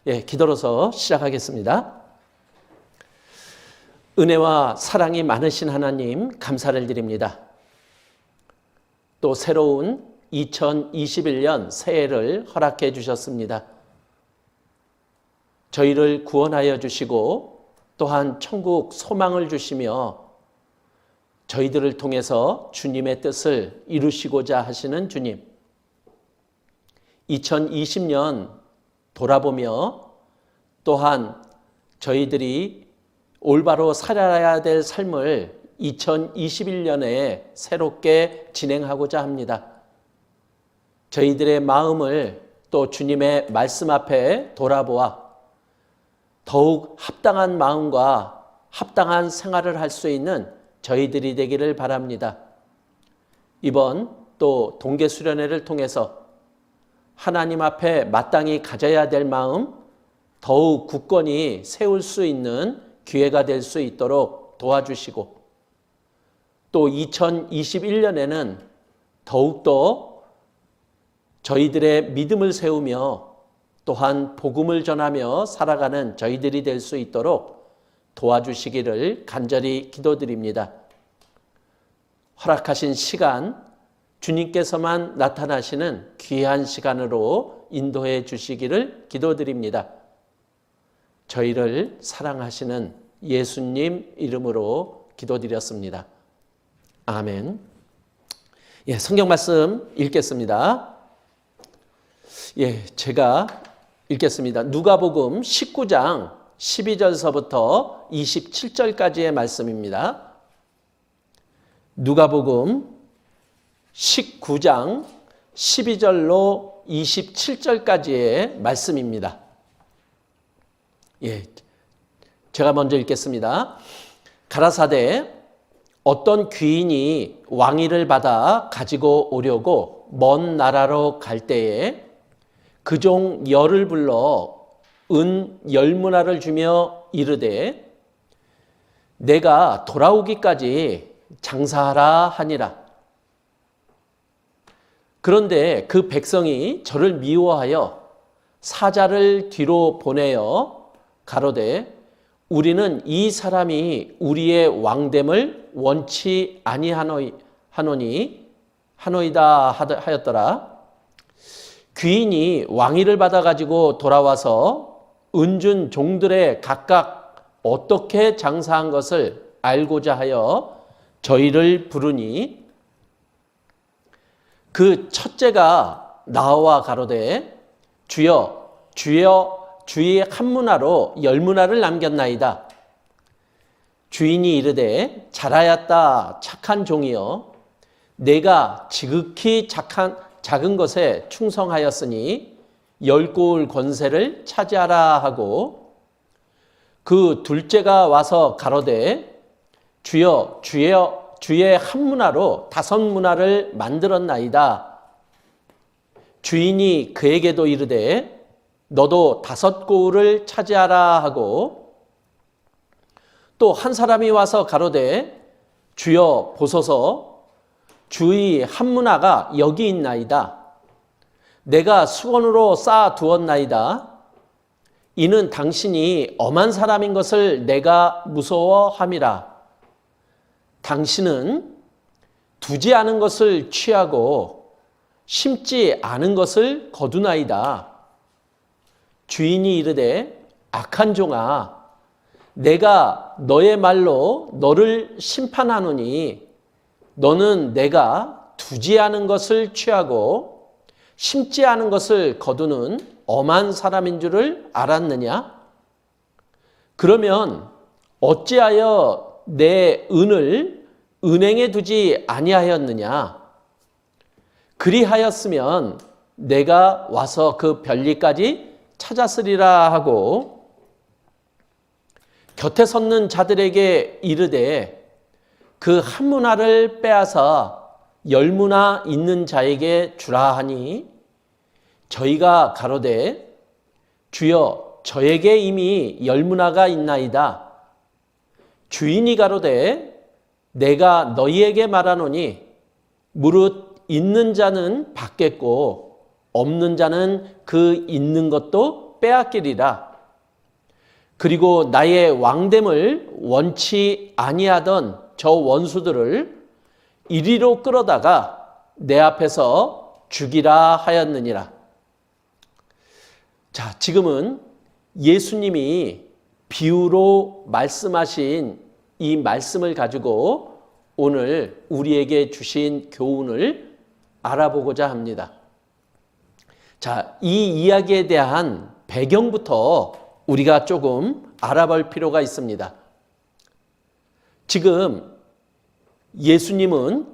기도로서 시작하겠습니다. 은혜와 사랑이 많으신 하나님 감사를 드립니다. 또 새로운 2021년 새해를 허락해 주셨습니다. 저희를 구원하여 주시고 또한 천국 소망을 주시며 저희들을 통해서 주님의 뜻을 이루시고자 하시는 주님, 2020년 돌아보며 또한 저희들이 올바로 살아야 될 삶을 2021년에 새롭게 진행하고자 합니다. 저희들의 마음을 또 주님의 말씀 앞에 돌아보아 더욱 합당한 마음과 합당한 생활을 할 수 있는 저희들이 되기를 바랍니다. 이번 또 동계수련회를 통해서 하나님 앞에 마땅히 가져야 될 마음 더욱 굳건히 세울 수 있는 기회가 될 수 있도록 도와주시고 또 2021년에는 더욱더 저희들의 믿음을 세우며 또한 복음을 전하며 살아가는 저희들이 될 수 있도록 도와주시기를 간절히 기도드립니다. 허락하신 시간, 주님께서만 나타나시는 귀한 시간으로 인도해 주시기를 기도드립니다. 저희를 사랑하시는 예수님 이름으로 기도드렸습니다. 아멘. 성경 말씀 읽겠습니다. 제가 읽겠습니다. 누가복음 19장 12절서부터 27절까지의 말씀입니다. 누가복음 19장 12절로 27절까지의 말씀입니다. 제가 먼저 읽겠습니다. 가라사대 어떤 귀인이 왕위를 받아 가지고 오려고 먼 나라로 갈 때에 그 종 열을 불러 은 10문화를 주며 이르되 내가 돌아오기까지 장사하라 하니라. 그런데 그 백성이 저를 미워하여 사자를 뒤로 보내어 가로되 우리는 이 사람이 우리의 왕됨을 원치 아니하노이다 하였더라. 귀인이 왕위를 받아가지고 돌아와서 은준 종들의 각각 어떻게 장사한 것을 알고자 하여 저희를 부르니 그 첫째가 나와 가로되 주여 주의 한 문화로 10문화를 남겼나이다. 주인이 이르되 잘하였다 착한 종이여 내가 지극히 작은 것에 충성하였으니 10고을 권세를 차지하라 하고 그 둘째가 와서 가로되 주여 주의 한 문화로 5문화를 만들었나이다. 주인이 그에게도 이르되 너도 5고을을 차지하라 하고 또 한 사람이 와서 가로되 주여 보소서 주의 한 문화가 여기 있나이다. 내가 수건으로 쌓아 두었나이다. 이는 당신이 엄한 사람인 것을 내가 무서워함이라. 당신은 두지 않은 것을 취하고 심지 않은 것을 거두나이다. 주인이 이르되 악한 종아 내가 너의 말로 너를 심판하노니 너는 내가 두지 않은 것을 취하고 심지 않은 것을 거두는 엄한 사람인 줄을 알았느냐? 그러면 어찌하여 내 은을 은행에 두지 아니하였느냐? 그리하였으면 내가 와서 그 별리까지 찾았으리라 하고 곁에 섰는 자들에게 이르되 그 한 문화를 빼앗아 10문화 있는 자에게 주라 하니 저희가 가로되 주여 저에게 이미 10문화가 있나이다. 주인이 가로되 내가 너희에게 말하노니 무릇 있는 자는 받겠고 없는 자는 그 있는 것도 빼앗기리라. 그리고 나의 왕됨을 원치 아니하던 저 원수들을 이리로 끌어다가 내 앞에서 죽이라 하였느니라. 자, 지금은 예수님이 비유로 말씀하신 이 말씀을 가지고 오늘 우리에게 주신 교훈을 알아보고자 합니다. 자, 이 이야기에 대한 배경부터 우리가 조금 알아볼 필요가 있습니다. 지금 예수님은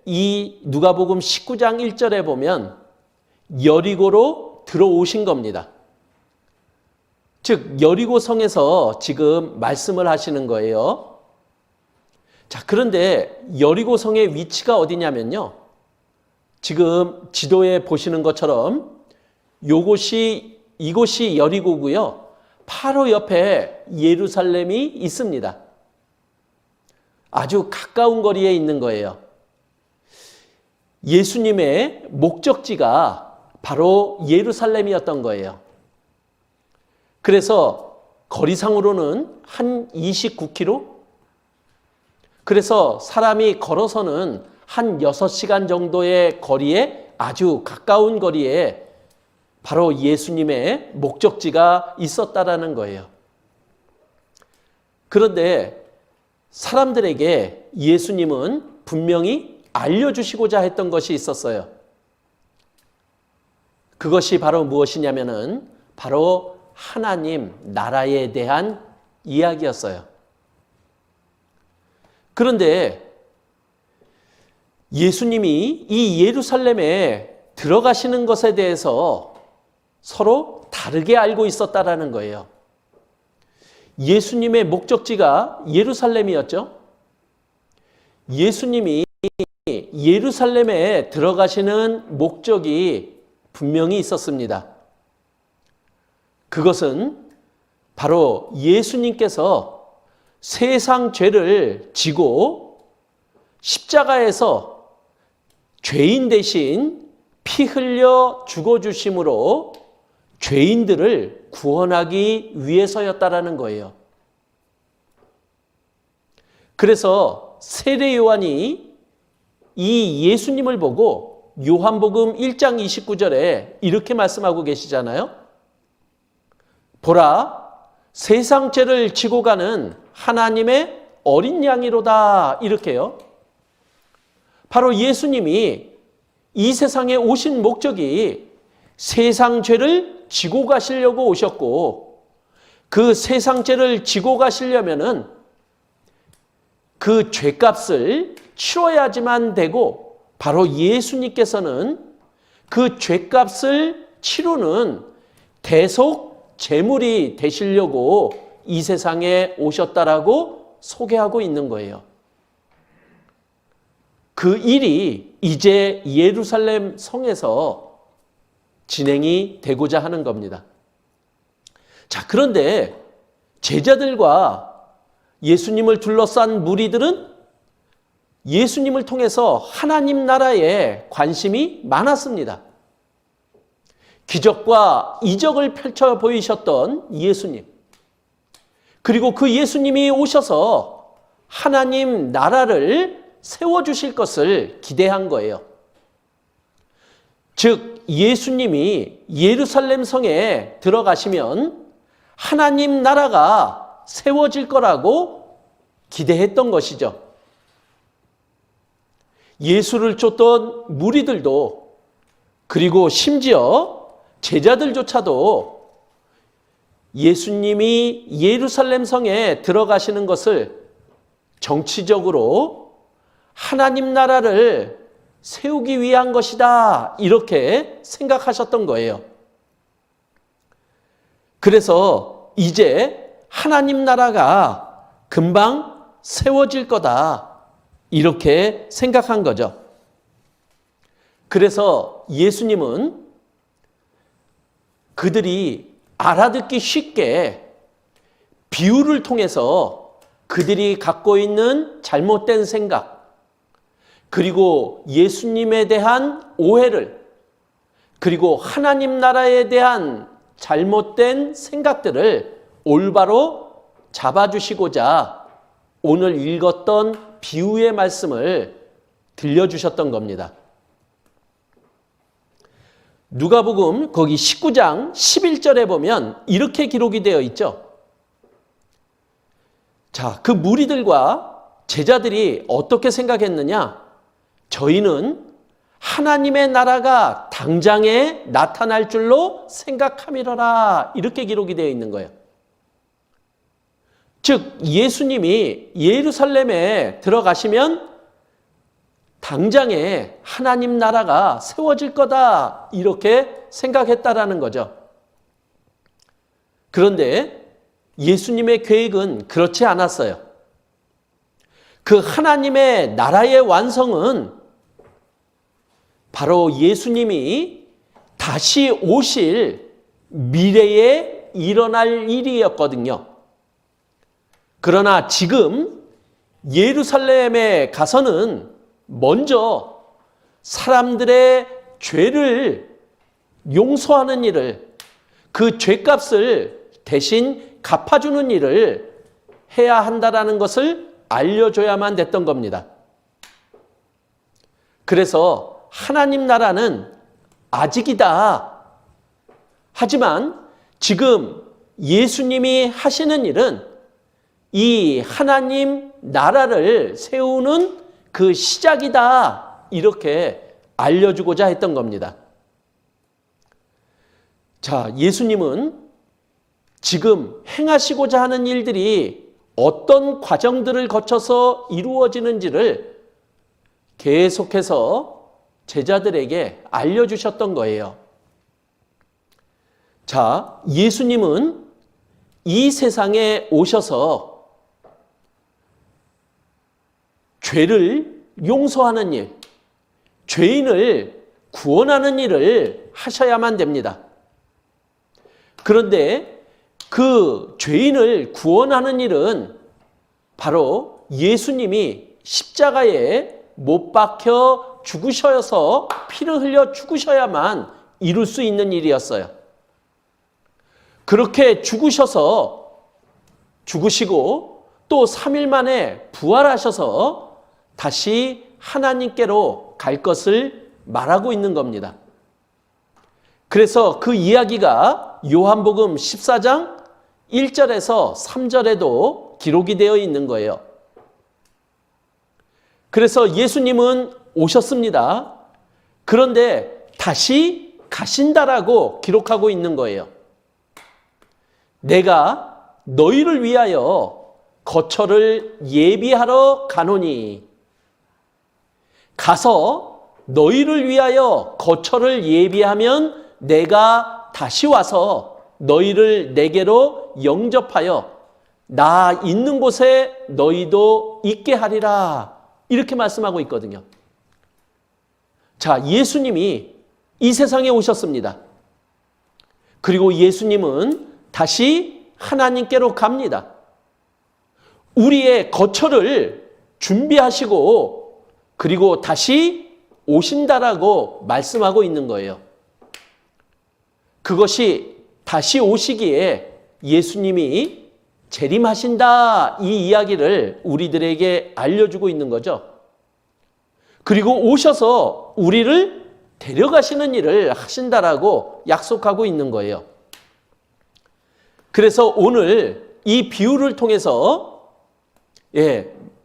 이 누가복음 19장 1절에 보면 여리고로 들어오신 겁니다. 즉 여리고성에서 지금 말씀을 하시는 거예요. 자, 그런데 여리고성의 위치가 어디냐면요. 지금 지도에 보시는 것처럼 이곳이 여리고고요. 바로 옆에 예루살렘이 있습니다. 아주 가까운 거리에 있는 거예요. 예수님의 목적지가 바로 예루살렘이었던 거예요. 그래서 거리상으로는 한 29km? 그래서 사람이 걸어서는 한 6시간 정도의 거리에 아주 가까운 거리에 바로 예수님의 목적지가 있었다라는 거예요. 그런데 사람들에게 예수님은 분명히 알려주시고자 했던 것이 있었어요. 그것이 바로 무엇이냐면은 바로 하나님 나라에 대한 이야기였어요. 그런데 예수님이 이 예루살렘에 들어가시는 것에 대해서 서로 다르게 알고 있었다라는 거예요. 예수님의 목적지가 예루살렘이었죠. 예수님이 예루살렘에 들어가시는 목적이 분명히 있었습니다. 그것은 바로 예수님께서 세상 죄를 지고 십자가에서 죄인 대신 피 흘려 죽어주심으로 죄인들을 구원하기 위해서였다라는 거예요. 그래서 세례 요한이 이 예수님을 보고 요한복음 1장 29절에 이렇게 말씀하고 계시잖아요. 보라, 세상 죄를 지고 가는 하나님의 어린 양이로다. 이렇게요. 바로 예수님이 이 세상에 오신 목적이 세상 죄를 지고 가시려고 오셨고, 그 세상 죄를 지고 가시려면은 그 죄값을 치러야지만 되고, 바로 예수님께서는 그 죄값을 치르는 대속 제물이 되시려고 이 세상에 오셨다라고 소개하고 있는 거예요. 그 일이 이제 예루살렘 성에서 진행이 되고자 하는 겁니다. 자, 그런데 제자들과 예수님을 둘러싼 무리들은 예수님을 통해서 하나님 나라에 관심이 많았습니다. 기적과 이적을 펼쳐 보이셨던 예수님, 그리고 그 예수님이 오셔서 하나님 나라를 세워주실 것을 기대한 거예요. 즉 예수님이 예루살렘 성에 들어가시면 하나님 나라가 세워질 거라고 기대했던 것이죠. 예수를 쫓던 무리들도, 그리고 심지어 제자들조차도 예수님이 예루살렘 성에 들어가시는 것을 정치적으로 하나님 나라를 세우기 위한 것이다, 이렇게 생각하셨던 거예요. 그래서 이제 하나님 나라가 금방 세워질 거다, 이렇게 생각한 거죠. 그래서 예수님은 그들이 알아듣기 쉽게 비유를 통해서 그들이 갖고 있는 잘못된 생각, 그리고 예수님에 대한 오해를, 그리고 하나님 나라에 대한 잘못된 생각들을 올바로 잡아주시고자 오늘 읽었던 비유의 말씀을 들려주셨던 겁니다. 누가복음 거기 19장 11절에 보면 이렇게 기록이 되어 있죠. 자, 그 무리들과 제자들이 어떻게 생각했느냐? 저희는 하나님의 나라가 당장에 나타날 줄로 생각함이러라. 이렇게 기록이 되어 있는 거예요. 즉 예수님이 예루살렘에 들어가시면 당장에 하나님 나라가 세워질 거다. 이렇게 생각했다라는 거죠. 그런데 예수님의 계획은 그렇지 않았어요. 그 하나님의 나라의 완성은 바로 예수님이 다시 오실 미래에 일어날 일이었거든요. 그러나 지금 예루살렘에 가서는 먼저 사람들의 죄를 용서하는 일을, 그 죄값을 대신 갚아주는 일을 해야 한다라는 것을 알려줘야만 됐던 겁니다. 그래서 하나님 나라는 아직이다. 하지만 지금 예수님이 하시는 일은 이 하나님 나라를 세우는 그 시작이다. 이렇게 알려주고자 했던 겁니다. 자, 예수님은 지금 행하시고자 하는 일들이 어떤 과정들을 거쳐서 이루어지는지를 계속해서 제자들에게 알려주셨던 거예요. 자, 예수님은 이 세상에 오셔서 죄를 용서하는 일, 죄인을 구원하는 일을 하셔야만 됩니다. 그런데 그 죄인을 구원하는 일은 바로 예수님이 십자가에 못 박혀 죽으셔서 피를 흘려 죽으셔야만 이룰 수 있는 일이었어요. 그렇게 죽으시고 또 3일 만에 부활하셔서 다시 하나님께로 갈 것을 말하고 있는 겁니다. 그래서 그 이야기가 요한복음 14장 1절에서 3절에도 기록이 되어 있는 거예요. 그래서 예수님은 오셨습니다. 그런데 다시 가신다라고 기록하고 있는 거예요. 내가 너희를 위하여 거처를 예비하러 가노니, 가서 너희를 위하여 거처를 예비하면 내가 다시 와서 너희를 내게로 영접하여 나 있는 곳에 너희도 있게 하리라. 이렇게 말씀하고 있거든요. 자, 예수님이 이 세상에 오셨습니다. 그리고 예수님은 다시 하나님께로 갑니다. 우리의 거처를 준비하시고 그리고 다시 오신다라고 말씀하고 있는 거예요. 그것이 다시 오시기에 예수님이 재림하신다, 이 이야기를 우리들에게 알려주고 있는 거죠. 그리고 오셔서 우리를 데려가시는 일을 하신다라고 약속하고 있는 거예요. 그래서 오늘 이 비유를 통해서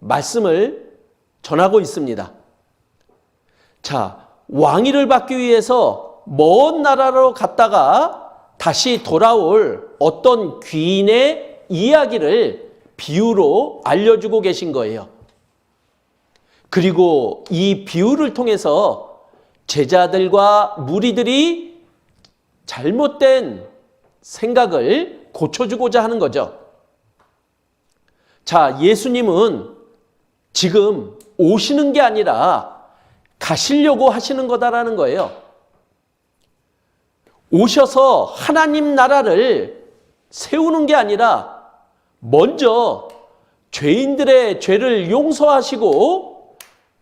말씀을 전하고 있습니다. 자, 왕위를 받기 위해서 먼 나라로 갔다가 다시 돌아올 어떤 귀인의 이야기를 비유로 알려주고 계신 거예요. 그리고 이 비유를 통해서 제자들과 무리들이 잘못된 생각을 고쳐주고자 하는 거죠. 자, 예수님은 지금 오시는 게 아니라 가시려고 하시는 거다라는 거예요. 오셔서 하나님 나라를 세우는 게 아니라 먼저 죄인들의 죄를 용서하시고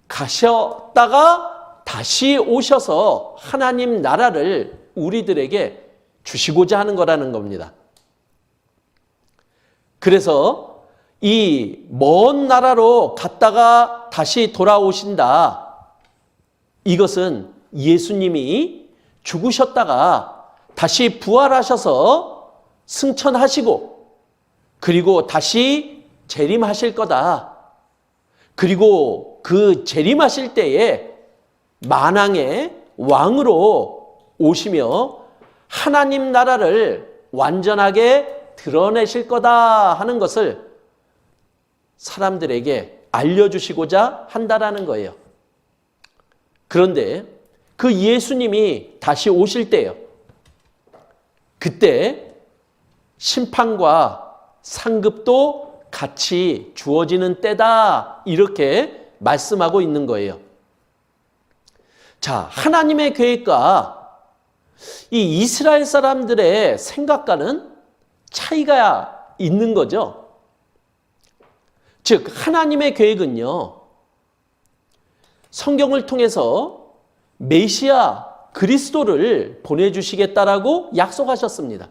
가셨다가 다시 오셔서 하나님 나라를 우리들에게 주시고자 하는 거라는 겁니다. 그래서 이 먼 나라로 갔다가 다시 돌아오신다. 이것은 예수님이 죽으셨다가 다시 부활하셔서 승천하시고 그리고 다시 재림하실 거다. 그리고 그 재림하실 때에 만왕의 왕으로 오시며 하나님 나라를 완전하게 드러내실 거다 하는 것을 사람들에게 알려주시고자 한다라는 거예요. 그런데 그 예수님이 다시 오실 때요. 그때 심판과 상급도 같이 주어지는 때다. 이렇게 말씀하고 있는 거예요. 자, 하나님의 계획과 이 이스라엘 사람들의 생각과는 차이가 있는 거죠. 즉, 하나님의 계획은요, 성경을 통해서 메시아 그리스도를 보내주시겠다라고 약속하셨습니다.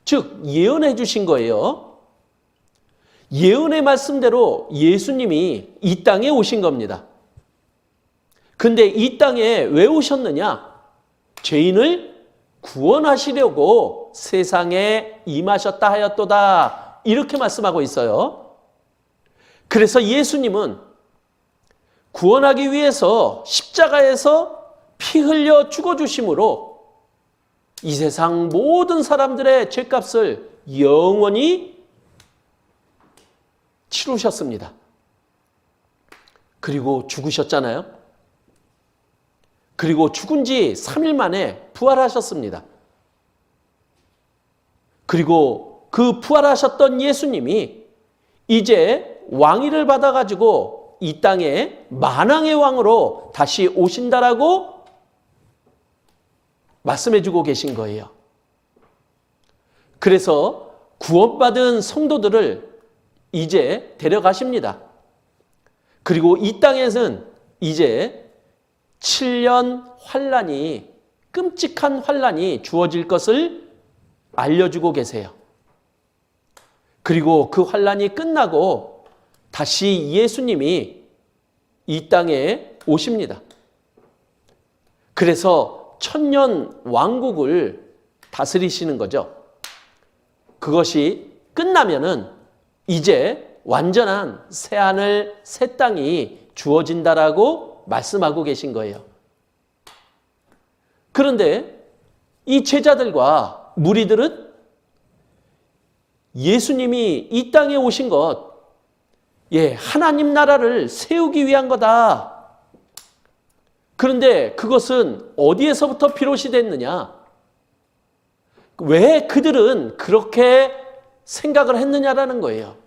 즉, 예언해 주신 거예요. 예언의 말씀대로 예수님이 이 땅에 오신 겁니다. 근데 이 땅에 왜 오셨느냐? 죄인을 구원하시려고 세상에 임하셨다 하였도다. 이렇게 말씀하고 있어요. 그래서 예수님은 구원하기 위해서 십자가에서 피 흘려 죽어주심으로 이 세상 모든 사람들의 죄값을 영원히 치르셨습니다. 그리고 죽으셨잖아요. 그리고 죽은 지 3일 만에 부활하셨습니다. 그리고 그 부활하셨던 예수님이 이제 왕위를 받아가지고 이 땅에 만왕의 왕으로 다시 오신다라고 말씀해주고 계신 거예요. 그래서 구원받은 성도들을 이제 데려가십니다. 그리고 이 땅에는 이제 7년 환란이, 끔찍한 환란이 주어질 것을 알려주고 계세요. 그리고 그 환란이 끝나고 다시 예수님이 이 땅에 오십니다. 그래서 천년 왕국을 다스리시는 거죠. 그것이 끝나면은 이제 완전한 새하늘 새 땅이 주어진다라고 말씀하고 계신 거예요. 그런데 이 제자들과 무리들은 예수님이 이 땅에 오신 것, 하나님 나라를 세우기 위한 거다. 그런데 그것은 어디에서부터 비롯이 됐느냐? 왜 그들은 그렇게 생각을 했느냐라는 거예요.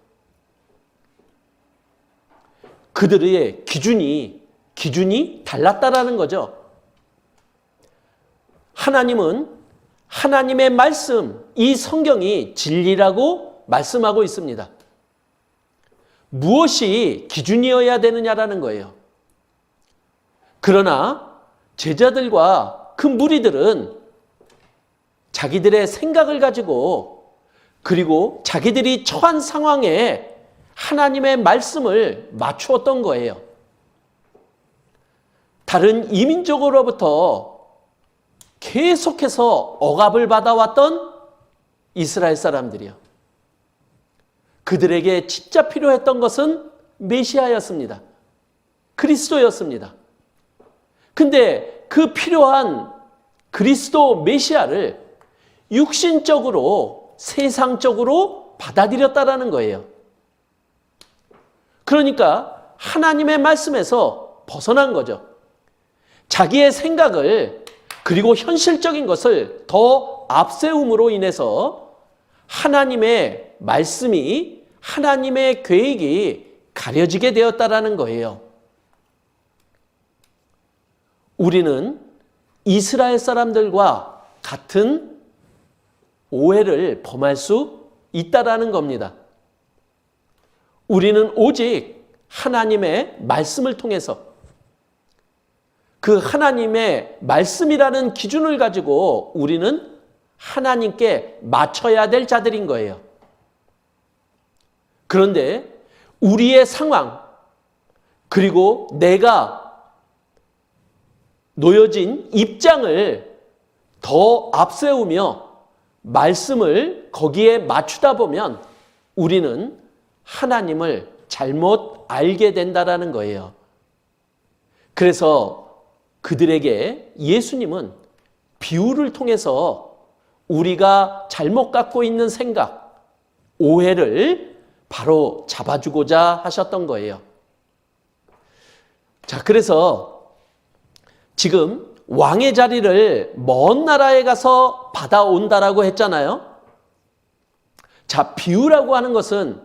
그들의 기준이 달랐다라는 거죠. 하나님은 하나님의 말씀, 이 성경이 진리라고 말씀하고 있습니다. 무엇이 기준이어야 되느냐라는 거예요. 그러나 제자들과 그 무리들은 자기들의 생각을 가지고 그리고 자기들이 처한 상황에 하나님의 말씀을 맞추었던 거예요. 다른 이민족으로부터 계속해서 억압을 받아왔던 이스라엘 사람들이요. 그들에게 진짜 필요했던 것은 메시아였습니다. 그리스도였습니다. 근데 그 필요한 그리스도 메시아를 육신적으로 세상적으로 받아들였다라는 거예요. 그러니까 하나님의 말씀에서 벗어난 거죠. 자기의 생각을 그리고 현실적인 것을 더 앞세움으로 인해서 하나님의 말씀이 하나님의 계획이 가려지게 되었다라는 거예요. 우리는 이스라엘 사람들과 같은 오해를 범할 수 있다라는 겁니다. 우리는 오직 하나님의 말씀을 통해서 그 하나님의 말씀이라는 기준을 가지고 우리는 하나님께 맞춰야 될 자들인 거예요. 그런데 우리의 상황, 그리고 내가 놓여진 입장을 더 앞세우며 말씀을 거기에 맞추다 보면 우리는 하나님을 잘못 알게 된다라는 거예요. 그래서 그들에게 예수님은 비유를 통해서 우리가 잘못 갖고 있는 생각, 오해를 바로 잡아주고자 하셨던 거예요. 자, 그래서 지금 왕의 자리를 먼 나라에 가서 받아온다라고 했잖아요. 자, 비유라고 하는 것은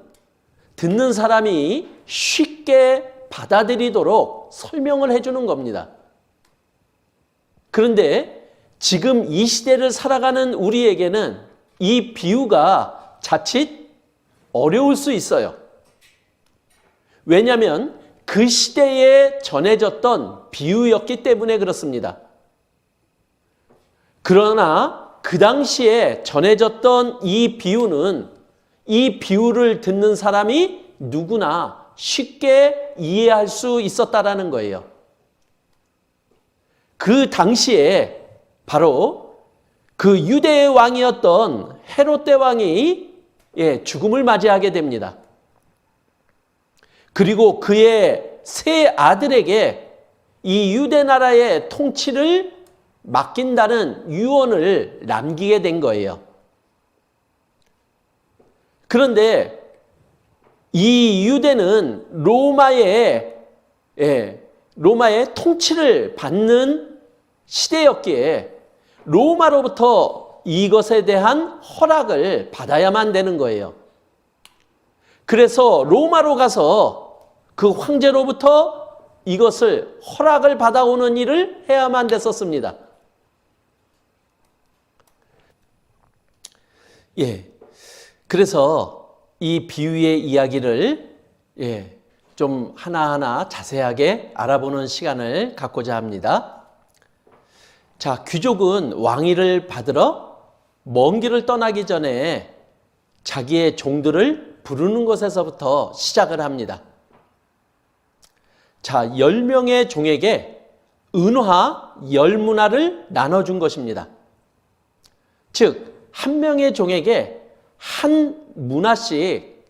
듣는 사람이 쉽게 받아들이도록 설명을 해주는 겁니다. 그런데 지금 이 시대를 살아가는 우리에게는 이 비유가 자칫 어려울 수 있어요. 왜냐하면 그 시대에 전해졌던 비유였기 때문에 그렇습니다. 그러나 그 당시에 전해졌던 이 비유는 이 비유를 듣는 사람이 누구나 쉽게 이해할 수 있었다라는 거예요. 그 당시에 바로 그 유대의 왕이었던 헤롯 대왕이 죽음을 맞이하게 됩니다. 그리고 그의 세 아들에게 이 유대 나라의 통치를 맡긴다는 유언을 남기게 된 거예요. 그런데 이 유대는 로마의 통치를 받는 시대였기에 로마로부터 이것에 대한 허락을 받아야만 되는 거예요. 그래서 로마로 가서 그 황제로부터 이것을 허락을 받아오는 일을 해야만 됐었습니다. 그래서 이 비유의 이야기를 좀 하나하나 자세하게 알아보는 시간을 갖고자 합니다. 자, 귀족은 왕위를 받으러 먼 길을 떠나기 전에 자기의 종들을 부르는 것에서부터 시작을 합니다. 자, 10명의 종에게 은화 10문화를 나눠준 것입니다. 즉, 한 명의 종에게 한 문화씩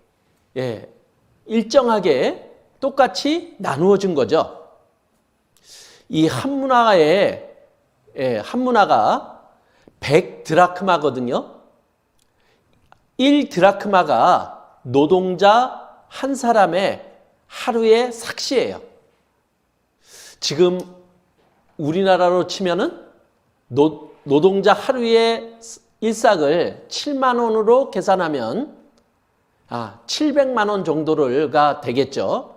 일정하게 똑같이 나누어 준 거죠. 이 한 문화가 100드라크마거든요. 1드라크마가 노동자 한 사람의 하루의 삭시예요. 지금 우리나라로 치면은 노동자 하루의 일삭을 7만 원으로 계산하면 700만 원 정도가 되겠죠.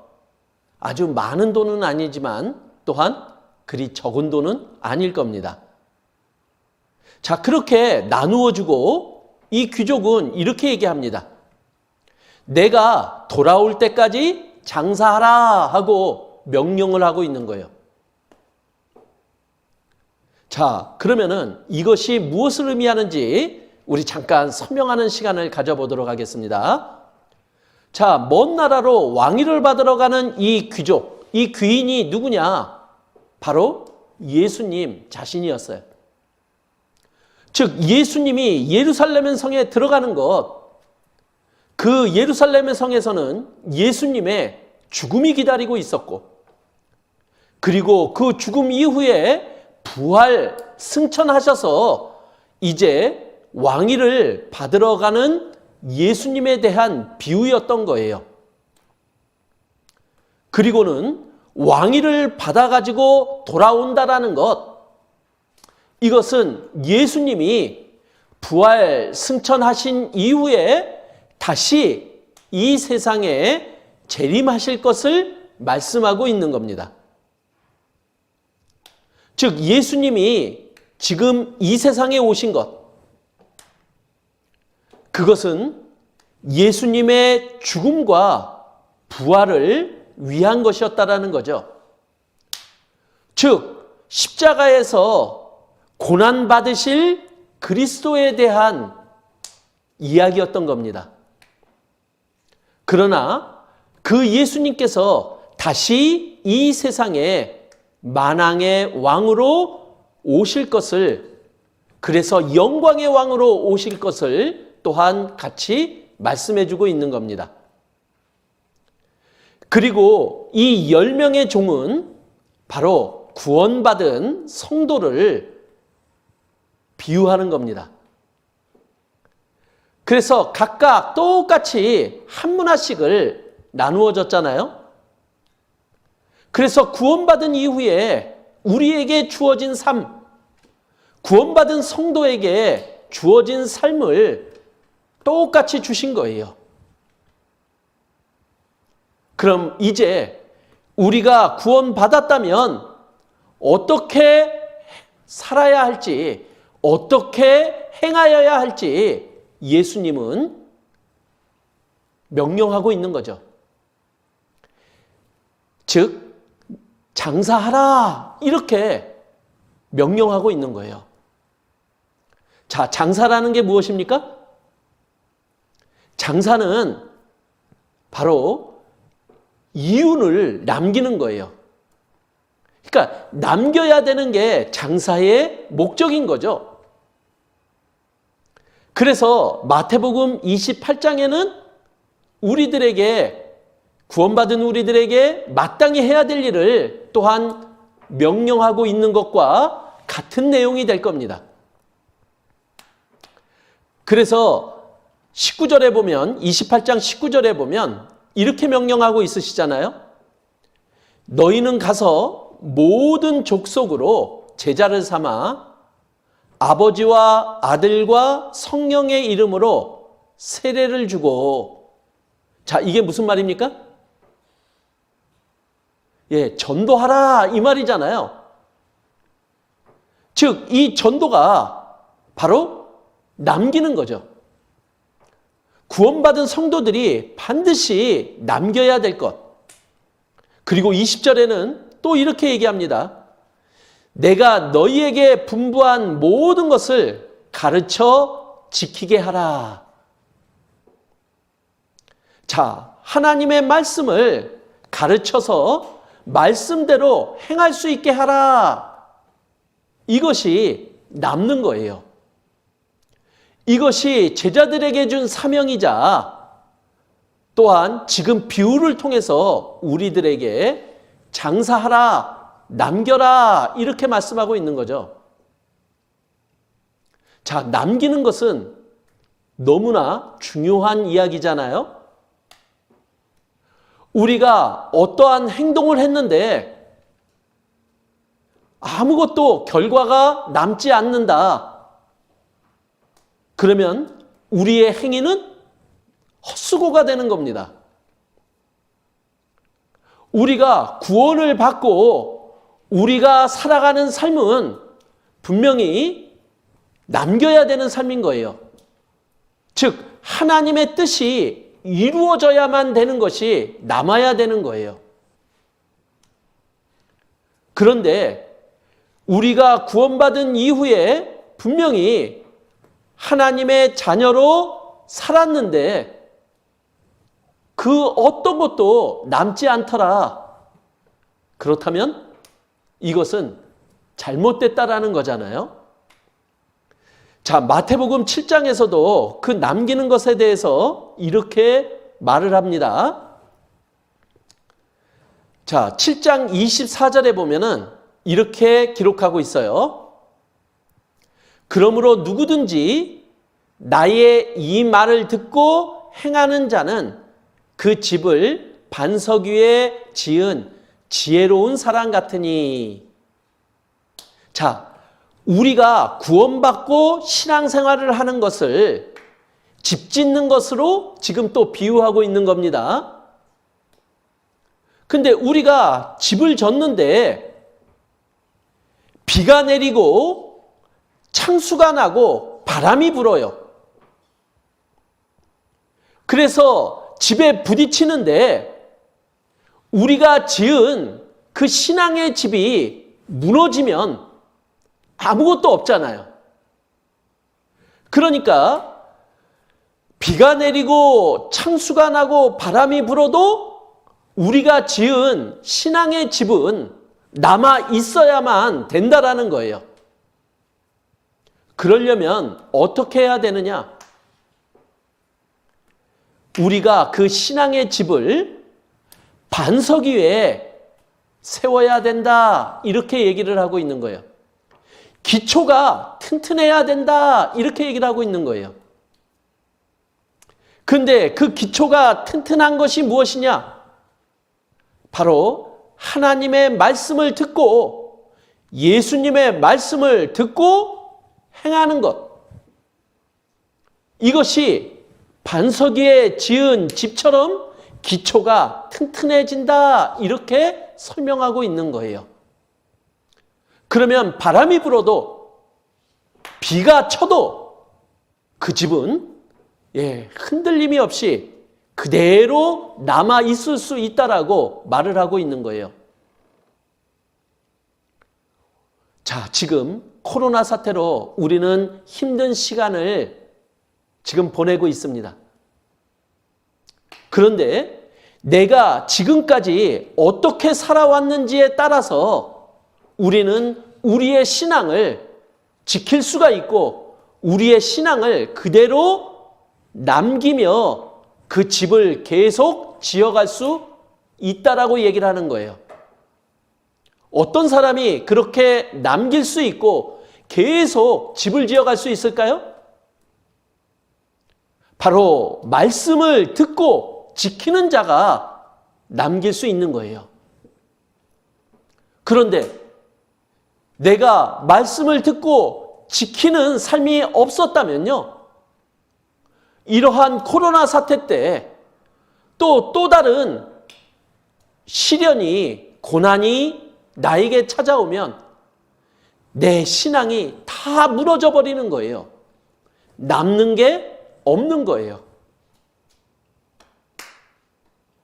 아주 많은 돈은 아니지만 또한 그리 적은 돈은 아닐 겁니다. 자, 그렇게 나누어 주고 이 귀족은 이렇게 얘기합니다. 내가 돌아올 때까지 장사하라 하고 명령을 하고 있는 거예요. 자, 그러면은 이것이 무엇을 의미하는지 우리 잠깐 설명하는 시간을 가져보도록 하겠습니다. 자, 먼 나라로 왕위를 받으러 가는 이 귀족, 이 귀인이 누구냐? 바로 예수님 자신이었어요. 즉, 예수님이 예루살렘 성에 들어가는 것, 그 예루살렘 성에서는 예수님의 죽음이 기다리고 있었고, 그리고 그 죽음 이후에 부활 승천하셔서 이제 왕위를 받으러 가는 예수님에 대한 비유였던 거예요. 그리고는 왕위를 받아가지고 돌아온다라는 것, 이것은 예수님이 부활 승천하신 이후에 다시 이 세상에 재림하실 것을 말씀하고 있는 겁니다. 즉, 예수님이 지금 이 세상에 오신 것, 그것은 예수님의 죽음과 부활을 위한 것이었다라는 거죠. 즉, 십자가에서 고난받으실 그리스도에 대한 이야기였던 겁니다. 그러나 그 예수님께서 다시 이 세상에 만왕의 왕으로 오실 것을, 그래서 영광의 왕으로 오실 것을 또한 같이 말씀해 주고 있는 겁니다. 그리고 이 10명의 종은 바로 구원받은 성도를 비유하는 겁니다. 그래서 각각 똑같이 한 문화씩을 나누어 줬잖아요. 그래서 구원받은 이후에 우리에게 주어진 삶, 구원받은 성도에게 주어진 삶을 똑같이 주신 거예요. 그럼 이제 우리가 구원받았다면 어떻게 살아야 할지, 어떻게 행하여야 할지 예수님은 명령하고 있는 거죠. 즉, 장사하라, 이렇게 명령하고 있는 거예요. 자, 장사라는 게 무엇입니까? 장사는 바로 이윤을 남기는 거예요. 그러니까 남겨야 되는 게 장사의 목적인 거죠. 그래서 마태복음 28장에는 우리들에게, 구원받은 우리들에게 마땅히 해야 될 일을 또한 명령하고 있는 것과 같은 내용이 될 겁니다. 그래서 19절에 보면, 28장 19절에 보면 이렇게 명령하고 있으시잖아요. 너희는 가서 모든 족속으로 제자를 삼아 아버지와 아들과 성령의 이름으로 세례를 주고. 자, 이게 무슨 말입니까? 예, 전도하라, 이 말이잖아요. 즉, 이 전도가 바로 남기는 거죠. 구원받은 성도들이 반드시 남겨야 될 것. 그리고 20절에는 또 이렇게 얘기합니다. 내가 너희에게 분부한 모든 것을 가르쳐 지키게 하라. 자, 하나님의 말씀을 가르쳐서 말씀대로 행할 수 있게 하라. 이것이 남는 거예요. 이것이 제자들에게 준 사명이자 또한 지금 비유를 통해서 우리들에게 장사하라, 남겨라, 이렇게 말씀하고 있는 거죠. 자, 남기는 것은 너무나 중요한 이야기잖아요. 우리가 어떠한 행동을 했는데 아무것도 결과가 남지 않는다. 그러면 우리의 행위는 헛수고가 되는 겁니다. 우리가 구원을 받고 우리가 살아가는 삶은 분명히 남겨야 되는 삶인 거예요. 즉, 하나님의 뜻이 이루어져야만 되는 것이 남아야 되는 거예요. 그런데 우리가 구원받은 이후에 분명히 하나님의 자녀로 살았는데 그 어떤 것도 남지 않더라. 그렇다면 이것은 잘못됐다라는 거잖아요. 자, 마태복음 7장에서도 그 남기는 것에 대해서 이렇게 말을 합니다. 자, 7장 24절에 보면은 이렇게 기록하고 있어요. 그러므로 누구든지 나의 이 말을 듣고 행하는 자는 그 집을 반석 위에 지은 지혜로운 사람 같으니. 자, 우리가 구원받고 신앙생활을 하는 것을 집 짓는 것으로 지금 또 비유하고 있는 겁니다. 근데 우리가 집을 졌는데 비가 내리고 창수가 나고 바람이 불어요. 그래서 집에 부딪히는데 우리가 지은 그 신앙의 집이 무너지면 아무것도 없잖아요. 그러니까 비가 내리고 창수가 나고 바람이 불어도 우리가 지은 신앙의 집은 남아 있어야만 된다라는 거예요. 그러려면 어떻게 해야 되느냐? 우리가 그 신앙의 집을 반석 위에 세워야 된다, 이렇게 얘기를 하고 있는 거예요. 기초가 튼튼해야 된다, 이렇게 얘기를 하고 있는 거예요. 근데 그 기초가 튼튼한 것이 무엇이냐? 바로 하나님의 말씀을 듣고 예수님의 말씀을 듣고 행하는 것. 이것이 반석 위에 지은 집처럼 기초가 튼튼해진다, 이렇게 설명하고 있는 거예요. 그러면 바람이 불어도 비가 쳐도 그 집은 흔들림이 없이 그대로 남아 있을 수 있다라고 말을 하고 있는 거예요. 자, 지금 코로나 사태로 우리는 힘든 시간을 지금 보내고 있습니다. 그런데 내가 지금까지 어떻게 살아왔는지에 따라서 우리는 우리의 신앙을 지킬 수가 있고 우리의 신앙을 그대로 남기며 그 집을 계속 지어갈 수 있다라고 얘기를 하는 거예요. 어떤 사람이 그렇게 남길 수 있고 계속 집을 지어갈 수 있을까요? 바로 말씀을 듣고 지키는 자가 남길 수 있는 거예요. 그런데 내가 말씀을 듣고 지키는 삶이 없었다면요, 이러한 코로나 사태 때 또 다른 시련이, 고난이 나에게 찾아오면 내 신앙이 다 무너져 버리는 거예요. 남는 게 없는 거예요.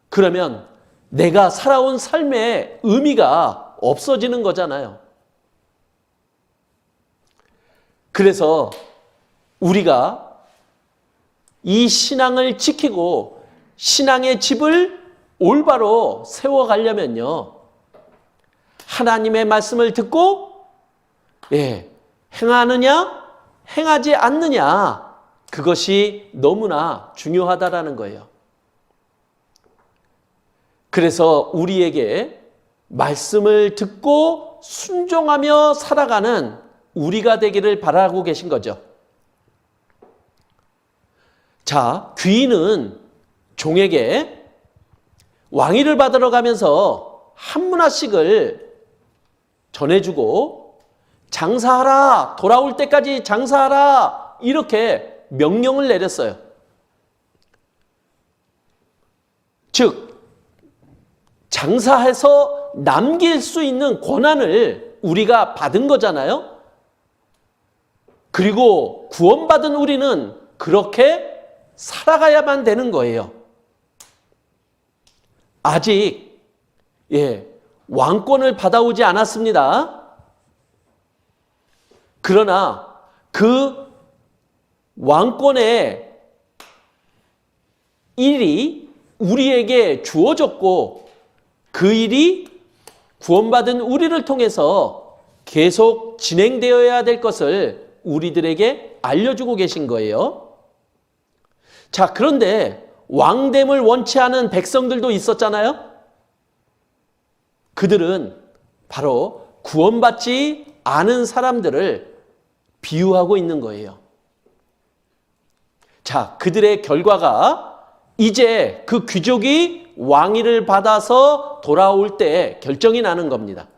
그러면 내가 살아온 삶의 의미가 없어지는 거잖아요. 그래서 우리가 이 신앙을 지키고 신앙의 집을 올바로 세워가려면요, 하나님의 말씀을 듣고 행하느냐 행하지 않느냐, 그것이 너무나 중요하다라는 거예요. 그래서 우리에게 말씀을 듣고 순종하며 살아가는 우리가 되기를 바라고 계신 거죠. 자, 귀인은 종에게 왕위를 받으러 가면서 한 문화씩을 전해주고 장사하라, 돌아올 때까지 장사하라, 이렇게 명령을 내렸어요. 즉, 장사해서 남길 수 있는 권한을 우리가 받은 거잖아요. 그리고 구원받은 우리는 그렇게 살아가야만 되는 거예요. 아직 왕권을 받아오지 않았습니다. 그러나 그 왕권의 일이 우리에게 주어졌고 그 일이 구원받은 우리를 통해서 계속 진행되어야 될 것을 우리들에게 알려주고 계신 거예요. 자, 그런데 왕됨을 원치 않은 백성들도 있었잖아요. 그들은 바로 구원받지 않은 사람들을 비유하고 있는 거예요. 자, 그들의 결과가 이제 그 귀족이 왕위를 받아서 돌아올 때 결정이 나는 겁니다.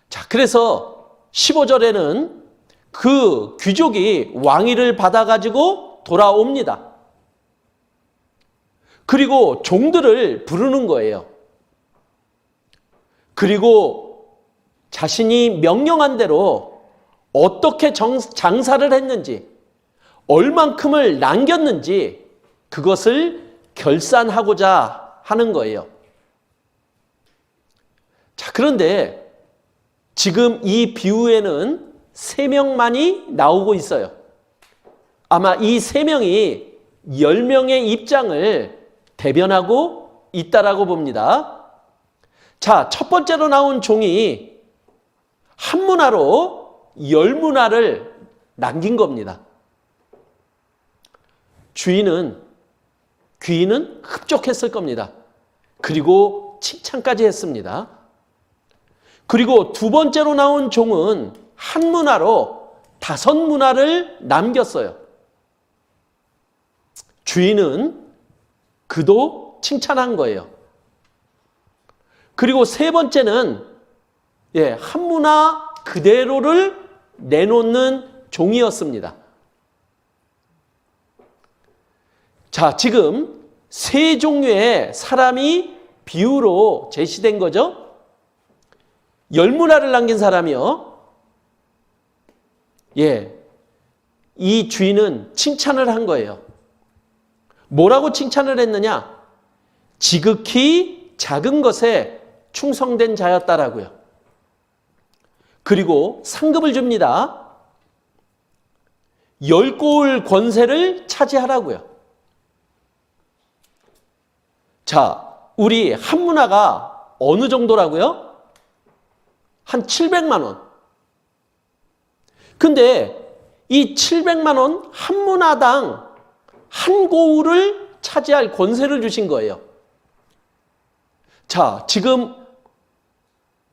자, 그래서 15절에는 그 귀족이 왕위를 받아가지고 돌아옵니다. 그리고 종들을 부르는 거예요. 그리고 자신이 명령한 대로 어떻게 장사를 했는지, 얼만큼을 남겼는지 그것을 결산하고자 하는 거예요. 자, 그런데 지금 이 비유에는 3명만이 나오고 있어요. 아마 이 3명이 10명의 입장을 대변하고 있다라고 봅니다. 자, 첫 번째로 나온 종이 한 문화로 10문화를 남긴 겁니다. 귀인은 흡족했을 겁니다. 그리고 칭찬까지 했습니다. 그리고 두 번째로 나온 종은 한 문화로 5문화를 남겼어요. 주인은 그도 칭찬한 거예요. 그리고 세 번째는 한 문화 그대로를 내놓는 종이었습니다. 자, 지금 세 종류의 사람이 비유로 제시된 거죠. 10문화를 남긴 사람이요. 이 주인은 칭찬을 한 거예요. 뭐라고 칭찬을 했느냐? 지극히 작은 것에 충성된 자였다라고요. 그리고 상급을 줍니다. 10고을 권세를 차지하라고요. 자, 우리 한 문화가 어느 정도라고요? 한 700만 원. 근데 이 700만 원 한 문화당 한 고을을 차지할 권세를 주신 거예요. 자, 지금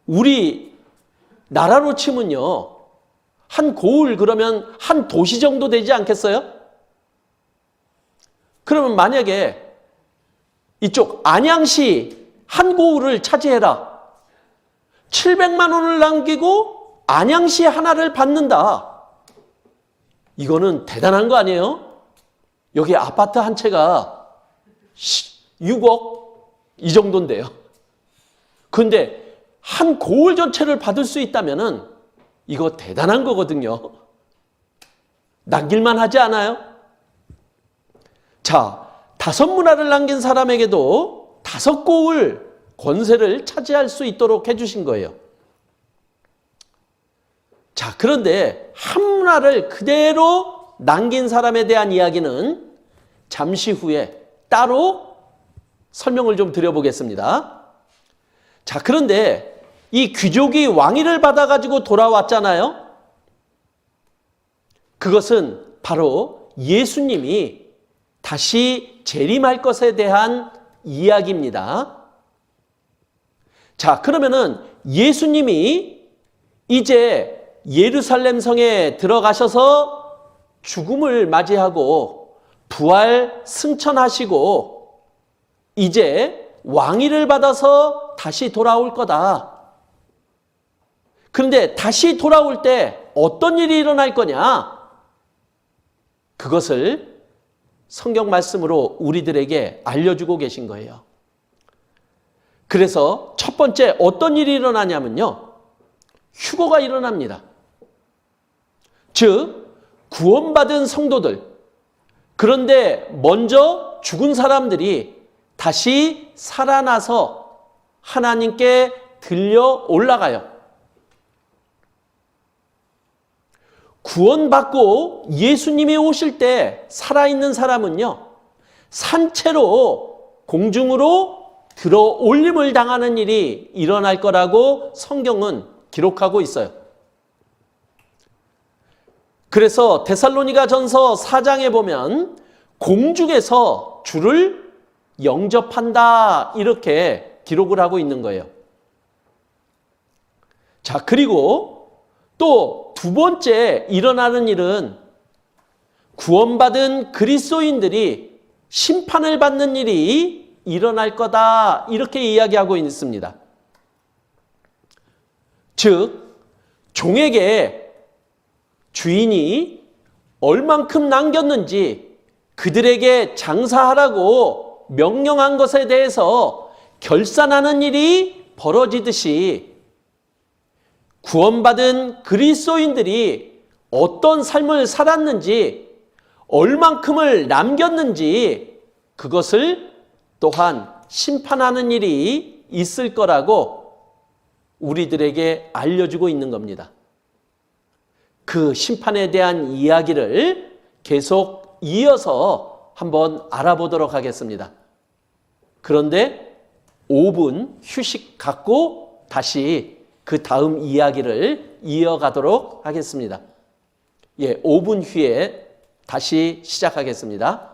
우리 나라로 치면요, 한 고을 그러면 한 도시 정도 되지 않겠어요? 그러면 만약에 이쪽 안양시 한 고을을 차지해라. 700만 원을 남기고 안양시 하나를 받는다. 이거는 대단한 거 아니에요? 여기 아파트 한 채가 6억 이 정도인데요. 근데 한 고을 전체를 받을 수 있다면은 이거 대단한 거거든요. 남길만 하지 않아요? 자, 5문화를 남긴 사람에게도 5고을 권세를 차지할 수 있도록 해주신 거예요. 자, 그런데 한 문화를 그대로 남긴 사람에 대한 이야기는 잠시 후에 따로 설명을 좀 드려보겠습니다. 자, 그런데 이 귀족이 왕위를 받아가지고 돌아왔잖아요. 그것은 바로 예수님이 다시 재림할 것에 대한 이야기입니다. 자, 그러면은 예수님이 이제 예루살렘 성에 들어가셔서 죽음을 맞이하고 부활 승천하시고 이제 왕위를 받아서 다시 돌아올 거다. 그런데 다시 돌아올 때 어떤 일이 일어날 거냐? 그것을 성경 말씀으로 우리들에게 알려주고 계신 거예요. 그래서 첫 번째 어떤 일이 일어나냐면요, 휴거가 일어납니다. 즉 구원받은 성도들, 그런데 먼저 죽은 사람들이 다시 살아나서 하나님께 들려 올라가요. 구원받고 예수님이 오실 때 살아있는 사람은요, 산채로 공중으로 들어 올림을 당하는 일이 일어날 거라고 성경은 기록하고 있어요. 그래서 데살로니가 전서 4장에 보면 공중에서 주를 영접한다 이렇게 기록을 하고 있는 거예요. 자, 그리고 또 두 번째 일어나는 일은 구원받은 그리스도인들이 심판을 받는 일이 일어날 거다 이렇게 이야기하고 있습니다. 즉 종에게 주인이 얼만큼 남겼는지 그들에게 장사하라고 명령한 것에 대해서 결산하는 일이 벌어지듯이 구원받은 그리스도인들이 어떤 삶을 살았는지 얼만큼을 남겼는지 그것을 또한 심판하는 일이 있을 거라고 우리들에게 알려주고 있는 겁니다. 그 심판에 대한 이야기를 계속 이어서 한번 알아보도록 하겠습니다. 그런데 5분 휴식 갖고 다시 그 다음 이야기를 이어가도록 하겠습니다. 5분 후에 다시 시작하겠습니다.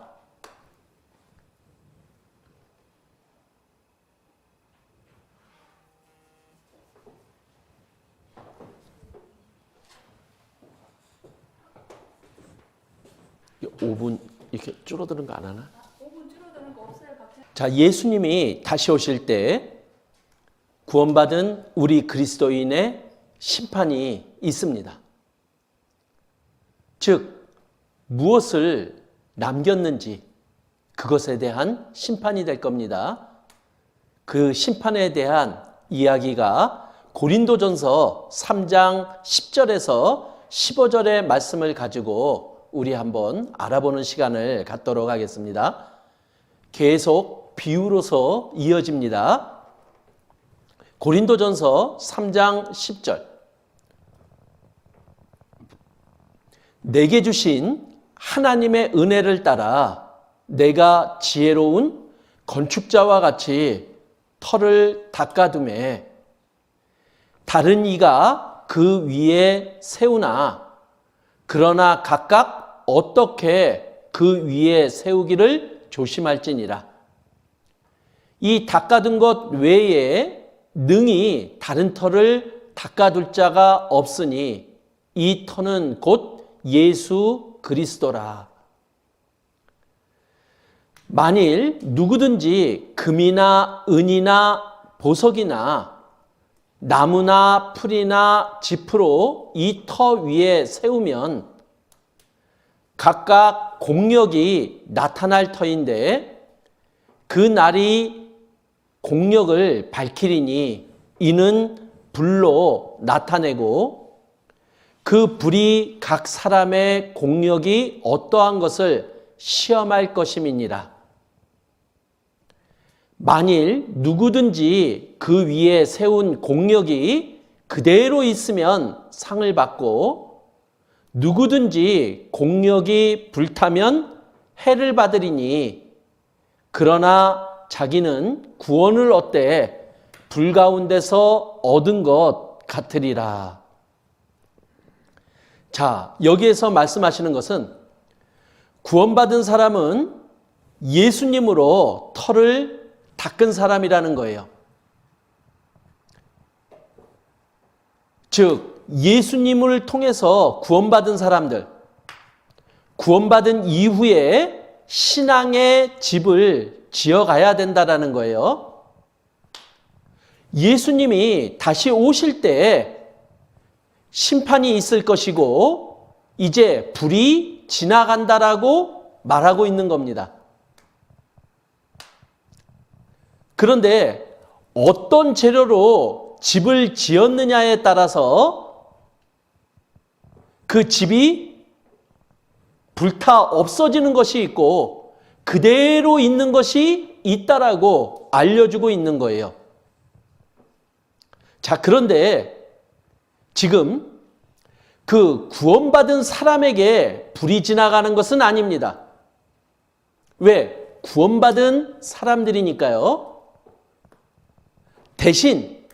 (5분) 이렇게 줄어드는 거 안 하나? 5분 줄어드는 거 없어요, 박사님. 자, 예수님이 다시 오실 때 구원받은 우리 그리스도인의 심판이 있습니다. 즉, 무엇을 남겼는지 그것에 대한 심판이 될 겁니다. 그 심판에 대한 이야기가 고린도전서 3장 10절에서 15절의 말씀을 가지고 우리 한번 알아보는 시간을 갖도록 하겠습니다. 계속 비유로서 이어집니다. 고린도전서 3장 10절. 내게 주신 하나님의 은혜를 따라 내가 지혜로운 건축자와 같이 터를 닦아두매 다른 이가 그 위에 세우나 그러나 각각 어떻게 그 위에 세우기를 조심할지니라. 이 닦아둔 것 외에 능히 다른 터를 닦아둘 자가 없으니 이 터는 곧 예수 그리스도라. 만일 누구든지 금이나 은이나 보석이나 나무나 풀이나 짚으로 이 터 위에 세우면 각각 공력이 나타날 터인데 그 날이 공력을 밝히리니 이는 불로 나타내고 그 불이 각 사람의 공력이 어떠한 것을 시험할 것임이니라. 만일 누구든지 그 위에 세운 공력이 그대로 있으면 상을 받고 누구든지 공력이 불타면 해를 받으리니 그러나 자기는 구원을 얻되 불 가운데서 얻은 것 같으리라. 자, 여기에서 말씀하시는 것은 구원받은 사람은 예수님으로 터를 닦은 사람이라는 거예요. 즉, 예수님을 통해서 구원받은 사람들, 구원받은 이후에 신앙의 집을 지어가야 된다는 거예요. 예수님이 다시 오실 때 심판이 있을 것이고 이제 불이 지나간다라고 말하고 있는 겁니다. 그런데 어떤 재료로 집을 지었느냐에 따라서 그 집이 불타 없어지는 것이 있고 그대로 있는 것이 있다라고 알려주고 있는 거예요. 자, 그런데 지금 그 구원받은 사람에게 불이 지나가는 것은 아닙니다. 왜? 구원받은 사람들이니까요. 대신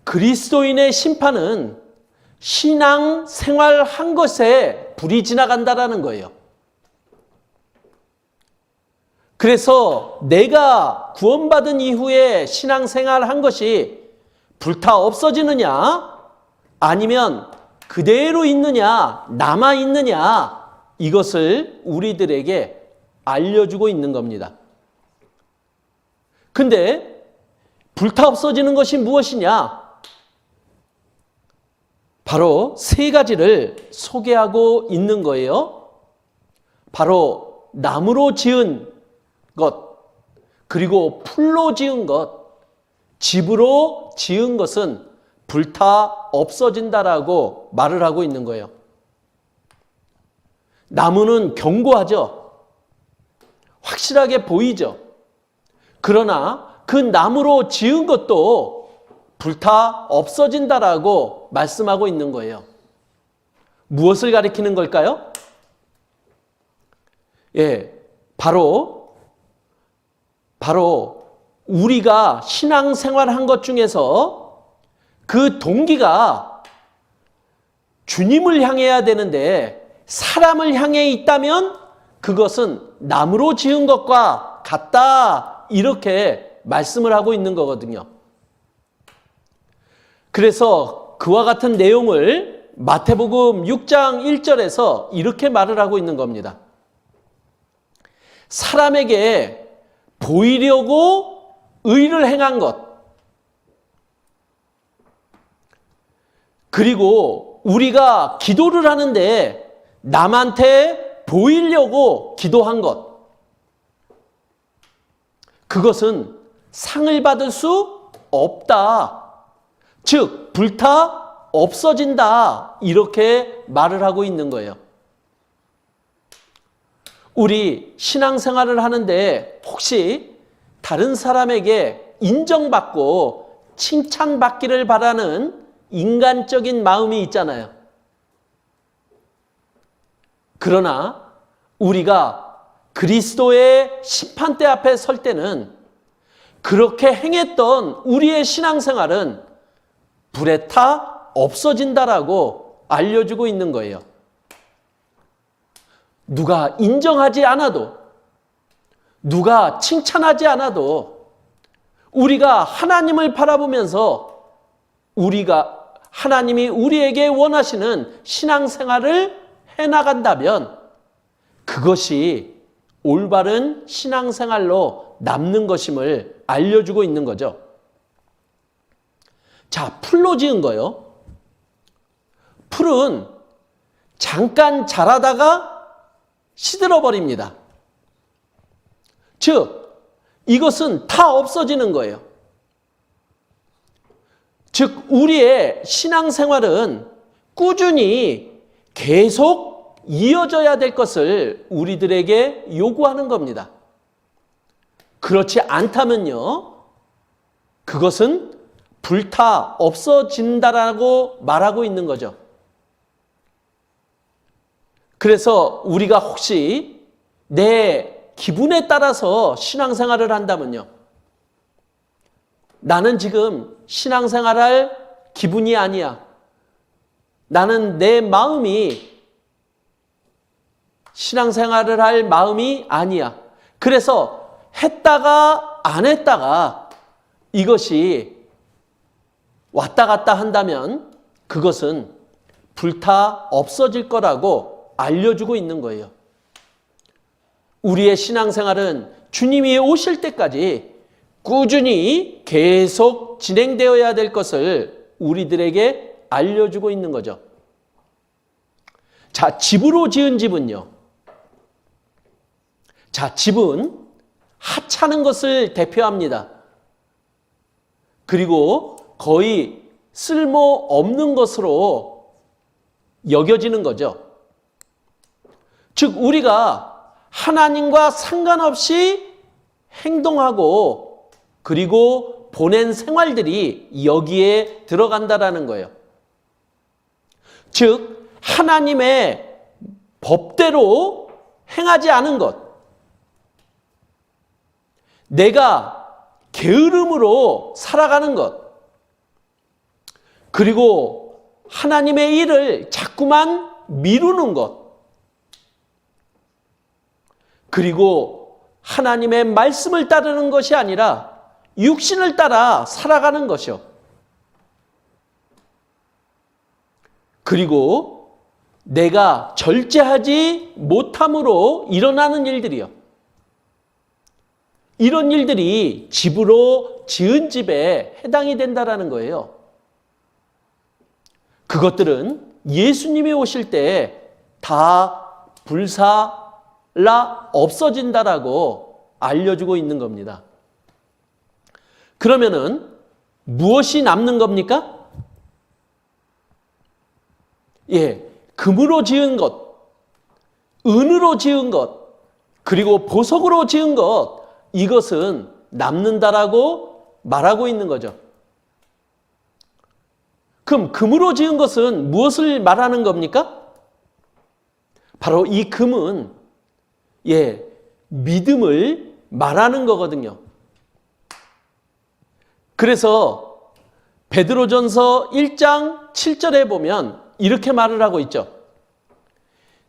그리스도인의 심판은 신앙 생활한 것에 불이 지나간다라는 거예요. 그래서 내가 구원받은 이후에 신앙 생활한 것이 불타 없어지느냐 아니면 그대로 있느냐 남아 있느냐 이것을 우리들에게 알려주고 있는 겁니다. 근데 불타 없어지는 것이 무엇이냐? 바로 세 가지를 소개하고 있는 거예요. 바로 나무로 지은 것, 그리고 풀로 지은 것, 집으로 지은 것은 불타 없어진다라고 말을 하고 있는 거예요. 나무는 견고하죠. 확실하게 보이죠. 그러나 그 나무로 지은 것도 불타 없어진다라고 말씀하고 있는 거예요. 무엇을 가리키는 걸까요? 예, 바로 우리가 신앙생활한 것 중에서 그 동기가 주님을 향해야 되는데 사람을 향해 있다면 그것은 나무로 지은 것과 같다, 이렇게 말씀을 하고 있는 거거든요. 그래서 그와 같은 내용을 마태복음 6장 1절에서 이렇게 말을 하고 있는 겁니다. 사람에게 보이려고 의를 행한 것, 그리고 우리가 기도를 하는데 남한테 보이려고 기도한 것, 그것은 상을 받을 수 없다. 즉, 불타 없어진다. 이렇게 말을 하고 있는 거예요. 우리 신앙생활을 하는데 혹시 다른 사람에게 인정받고 칭찬받기를 바라는 인간적인 마음이 있잖아요. 그러나 우리가 그리스도의 심판대 앞에 설 때는 그렇게 행했던 우리의 신앙생활은 불에 타 없어진다라고 알려주고 있는 거예요. 누가 인정하지 않아도, 누가 칭찬하지 않아도 우리가 하나님을 바라보면서 하나님이 우리에게 원하시는 신앙생활을 해나간다면 그것이 올바른 신앙생활로 남는 것임을 알려주고 있는 거죠. 자, 풀로 지은 거요. 풀은 잠깐 자라다가 시들어버립니다. 즉, 이것은 다 없어지는 거예요. 즉, 우리의 신앙생활은 꾸준히 계속 이어져야 될 것을 우리들에게 요구하는 겁니다. 그렇지 않다면요, 그것은 불타 없어진다라고 말하고 있는 거죠. 그래서 우리가 혹시 내 기분에 따라서 신앙생활을 한다면요, 나는 지금 신앙생활할 기분이 아니야. 나는 내 마음이 신앙생활을 할 마음이 아니야. 그래서 했다가 안 했다가 이것이 왔다 갔다 한다면 그것은 불타 없어질 거라고 알려주고 있는 거예요. 우리의 신앙생활은 주님이 오실 때까지 꾸준히 계속 진행되어야 될 것을 우리들에게 알려주고 있는 거죠. 자, 집으로 지은 집은요. 자, 집은 하찮은 것을 대표합니다. 그리고 거의 쓸모없는 것으로 여겨지는 거죠. 즉, 우리가 하나님과 상관없이 행동하고 그리고 보낸 생활들이 여기에 들어간다라는 거예요. 즉, 하나님의 법대로 행하지 않은 것, 내가 게으름으로 살아가는 것, 그리고 하나님의 일을 자꾸만 미루는 것, 그리고 하나님의 말씀을 따르는 것이 아니라 육신을 따라 살아가는 것이요. 그리고 내가 절제하지 못함으로 일어나는 일들이요. 이런 일들이 집으로 지은 집에 해당이 된다라는 거예요. 그것들은 예수님이 오실 때 다 불살라 없어진다라고 알려주고 있는 겁니다. 그러면은 무엇이 남는 겁니까? 예, 금으로 지은 것, 은으로 지은 것, 그리고 보석으로 지은 것, 이것은 남는다라고 말하고 있는 거죠. 그럼 금으로 지은 것은 무엇을 말하는 겁니까? 바로 이 금은 믿음을 말하는 거거든요. 그래서 베드로전서 1장 7절에 보면 이렇게 말을 하고 있죠.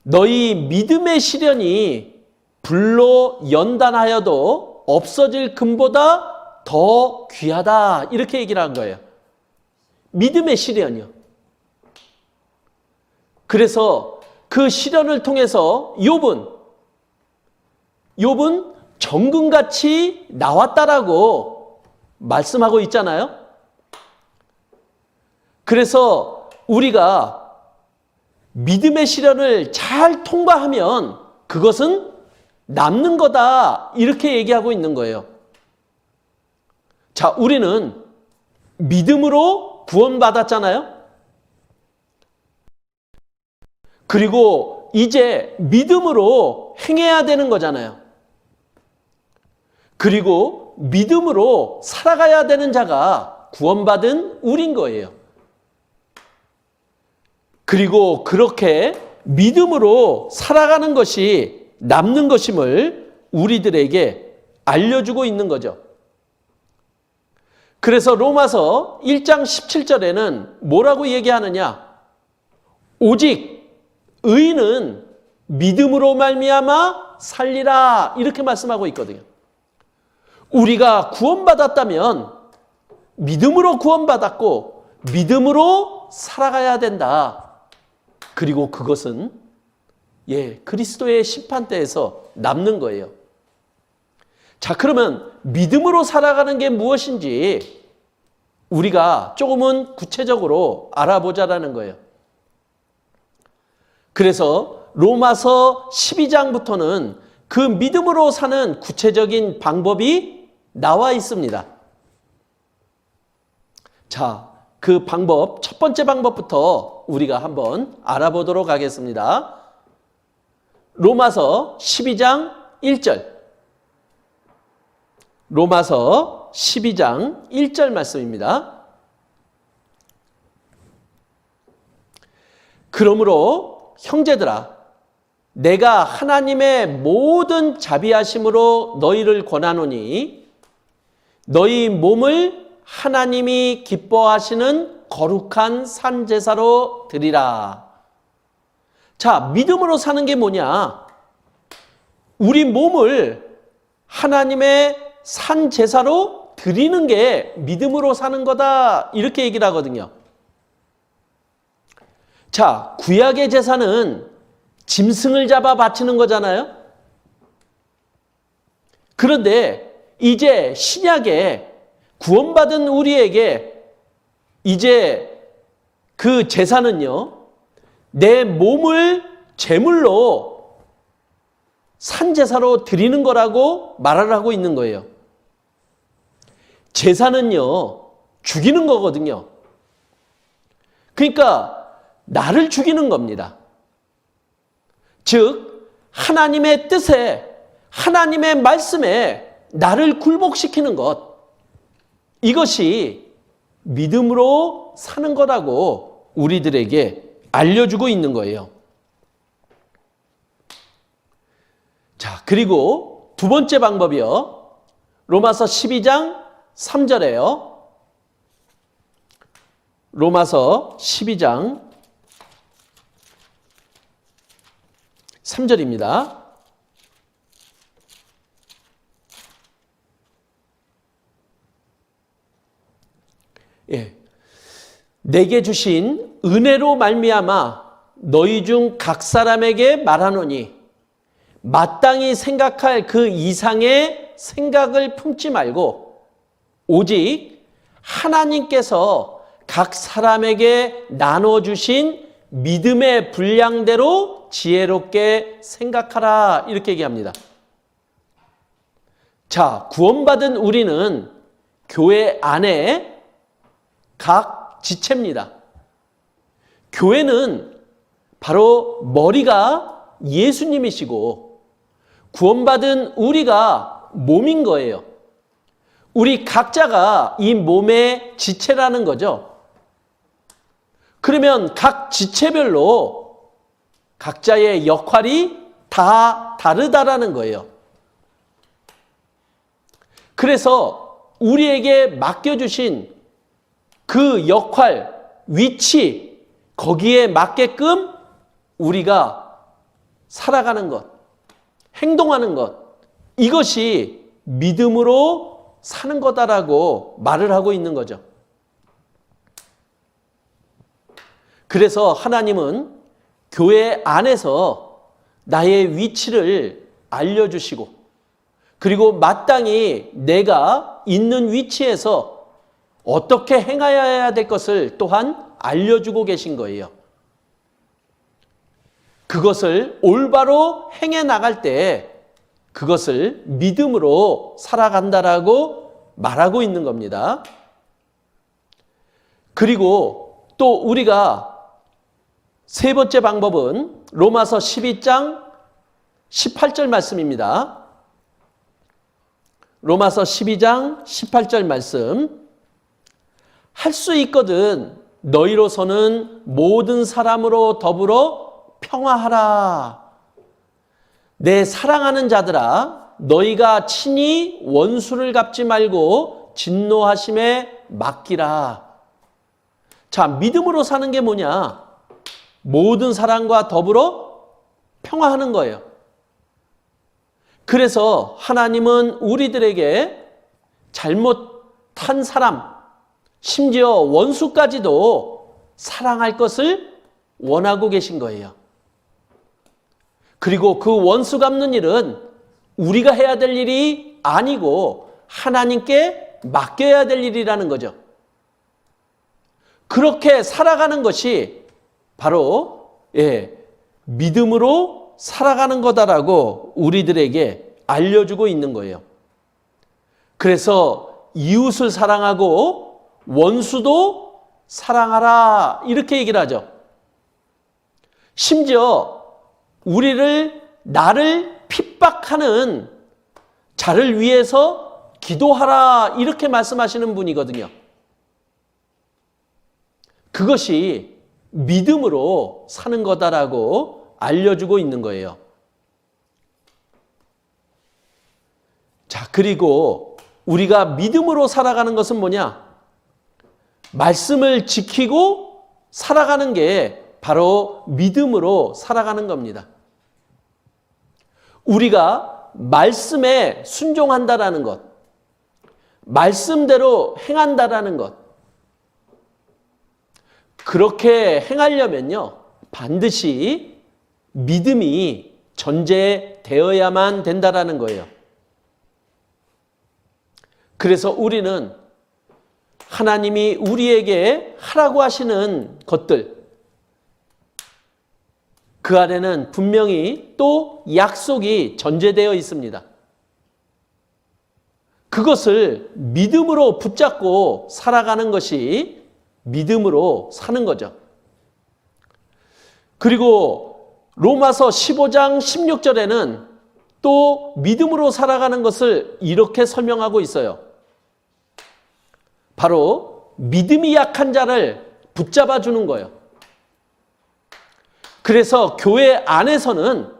너희 믿음의 시련이 불로 연단하여도 없어질 금보다 더 귀하다. 이렇게 얘기를 한 거예요. 믿음의 시련이요. 그래서 그 시련을 통해서 욥은 정금같이 나왔다라고 말씀하고 있잖아요. 그래서 우리가 믿음의 시련을 잘 통과하면 그것은 남는 거다. 이렇게 얘기하고 있는 거예요. 자, 우리는 믿음으로 구원받았잖아요. 그리고 이제 믿음으로 행해야 되는 거잖아요. 그리고 믿음으로 살아가야 되는 자가 구원받은 우리인 거예요. 그리고 그렇게 믿음으로 살아가는 것이 남는 것임을 우리들에게 알려주고 있는 거죠. 그래서 로마서 1장 17절에는 뭐라고 얘기하느냐? 오직 의인은 믿음으로 말미암아 살리라. 이렇게 말씀하고 있거든요. 우리가 구원받았다면 믿음으로 구원받았고 믿음으로 살아가야 된다. 그리고 그것은 그리스도의 심판대에서 남는 거예요. 자, 그러면 믿음으로 살아가는 게 무엇인지 우리가 조금은 구체적으로 알아보자라는 거예요. 그래서 로마서 12장부터는 그 믿음으로 사는 구체적인 방법이 나와 있습니다. 자, 그 방법, 첫 번째 방법부터 우리가 한번 알아보도록 하겠습니다. 로마서 12장 1절. 로마서 12장 1절 말씀입니다. 그러므로 형제들아, 내가 하나님의 모든 자비하심으로 너희를 권하노니 너희 몸을 하나님이 기뻐하시는 거룩한 산 제사로 드리라. 자, 믿음으로 사는 게 뭐냐? 우리 몸을 하나님의 산 제사로 드리는 게 믿음으로 사는 거다. 이렇게 얘기를 하거든요. 자, 구약의 제사는 짐승을 잡아 바치는 거잖아요. 그런데 이제 신약에 구원받은 우리에게 이제 그 제사는요, 내 몸을 제물로 산제사로 드리는 거라고 말을 하고 있는 거예요. 제사는요, 죽이는 거거든요. 그러니까 나를 죽이는 겁니다. 즉, 하나님의 뜻에, 하나님의 말씀에 나를 굴복시키는 것. 이것이 믿음으로 사는 거라고 우리들에게 알려주고 있는 거예요. 자, 그리고 두 번째 방법이요. 로마서 12장 3절에요. 로마서 12장 3절입니다. 내게 주신 은혜로 말미암아 너희 중 각 사람에게 말하노니 마땅히 생각할 그 이상의 생각을 품지 말고 오직 하나님께서 각 사람에게 나눠주신 믿음의 분량대로 지혜롭게 생각하라. 이렇게 얘기합니다. 자, 구원받은 우리는 교회 안에 각 지체입니다. 교회는 바로 머리가 예수님이시고 구원받은 우리가 몸인 거예요. 우리 각자가 이 몸의 지체라는 거죠. 그러면 각 지체별로 각자의 역할이 다 다르다라는 거예요. 그래서 우리에게 맡겨주신 그 역할, 위치, 거기에 맞게끔 우리가 살아가는 것, 행동하는 것, 이것이 믿음으로 사는 거다라고 말을 하고 있는 거죠. 그래서 하나님은 교회 안에서 나의 위치를 알려주시고, 그리고 마땅히 내가 있는 위치에서 어떻게 행하여야 될 것을 또한 알려주고 계신 거예요. 그것을 올바로 행해 나갈 때 그것을 믿음으로 살아간다라고 말하고 있는 겁니다. 그리고 또 우리가 세 번째 방법은 로마서 12장 18절 말씀입니다. 로마서 12장 18절 말씀. 할 수 있거든 너희로서는 모든 사람으로 더불어 평화하라. 내 사랑하는 자들아, 너희가 친히 원수를 갚지 말고 진노하심에 맡기라. 자, 믿음으로 사는 게 뭐냐? 모든 사람과 더불어 평화하는 거예요. 그래서 하나님은 우리들에게 잘못한 사람, 심지어 원수까지도 사랑할 것을 원하고 계신 거예요. 그리고 그 원수 갚는 일은 우리가 해야 될 일이 아니고 하나님께 맡겨야 될 일이라는 거죠. 그렇게 살아가는 것이 바로 믿음으로 살아가는 거다라고 우리들에게 알려주고 있는 거예요. 그래서 이웃을 사랑하고 원수도 사랑하라 이렇게 얘기를 하죠. 심지어 나를 핍박하는 자를 위해서 기도하라 이렇게 말씀하시는 분이거든요. 그것이 믿음으로 사는 거다라고 알려주고 있는 거예요. 자, 그리고 우리가 믿음으로 살아가는 것은 뭐냐? 말씀을 지키고 살아가는 게 바로 믿음으로 살아가는 겁니다. 우리가 말씀에 순종한다라는 것, 말씀대로 행한다라는 것, 그렇게 행하려면요, 반드시 믿음이 전제되어야만 된다라는 거예요. 그래서 우리는 하나님이 우리에게 하라고 하시는 것들, 그 안에는 분명히 또 약속이 전제되어 있습니다. 그것을 믿음으로 붙잡고 살아가는 것이 믿음으로 사는 거죠. 그리고 로마서 15장 16절에는 또 믿음으로 살아가는 것을 이렇게 설명하고 있어요. 바로 믿음이 약한 자를 붙잡아 주는 거예요. 그래서 교회 안에서는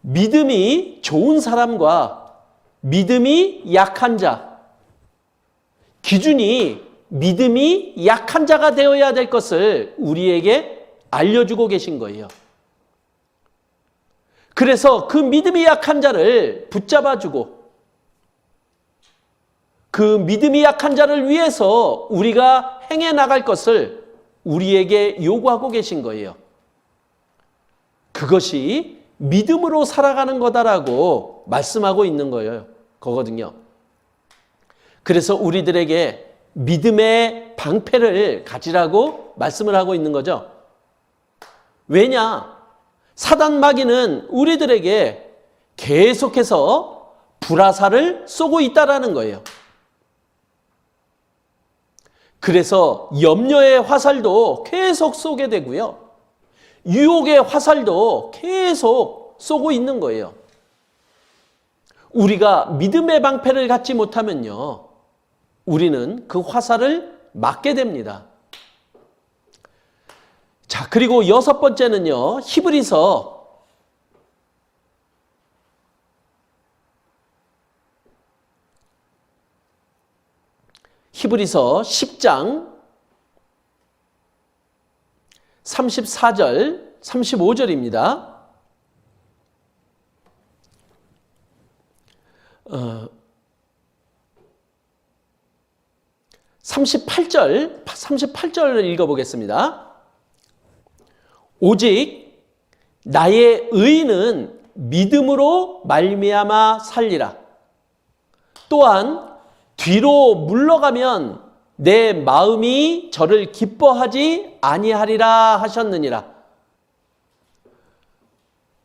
믿음이 좋은 사람과 믿음이 약한 자, 기준이 믿음이 약한 자가 되어야 될 것을 우리에게 알려주고 계신 거예요. 그래서 그 믿음이 약한 자를 붙잡아주고 그 믿음이 약한 자를 위해서 우리가 행해 나갈 것을 우리에게 요구하고 계신 거예요. 그것이 믿음으로 살아가는 거다라고 말씀하고 있는 거거든요. 그래서 우리들에게 믿음의 방패를 가지라고 말씀을 하고 있는 거죠. 왜냐? 사단 마귀는 우리들에게 계속해서 불화살을 쏘고 있다라는 거예요. 그래서 염려의 화살도 계속 쏘게 되고요. 유혹의 화살도 계속 쏘고 있는 거예요. 우리가 믿음의 방패를 갖지 못하면요, 우리는 그 화살을 맞게 됩니다. 자, 그리고 6번째는요. 히브리서 10장 34절, 35절입니다. 38절을 읽어보겠습니다. 오직 나의 의인은 믿음으로 말미암아 살리라. 또한 뒤로 물러가면 내 마음이 저를 기뻐하지 아니하리라 하셨느니라.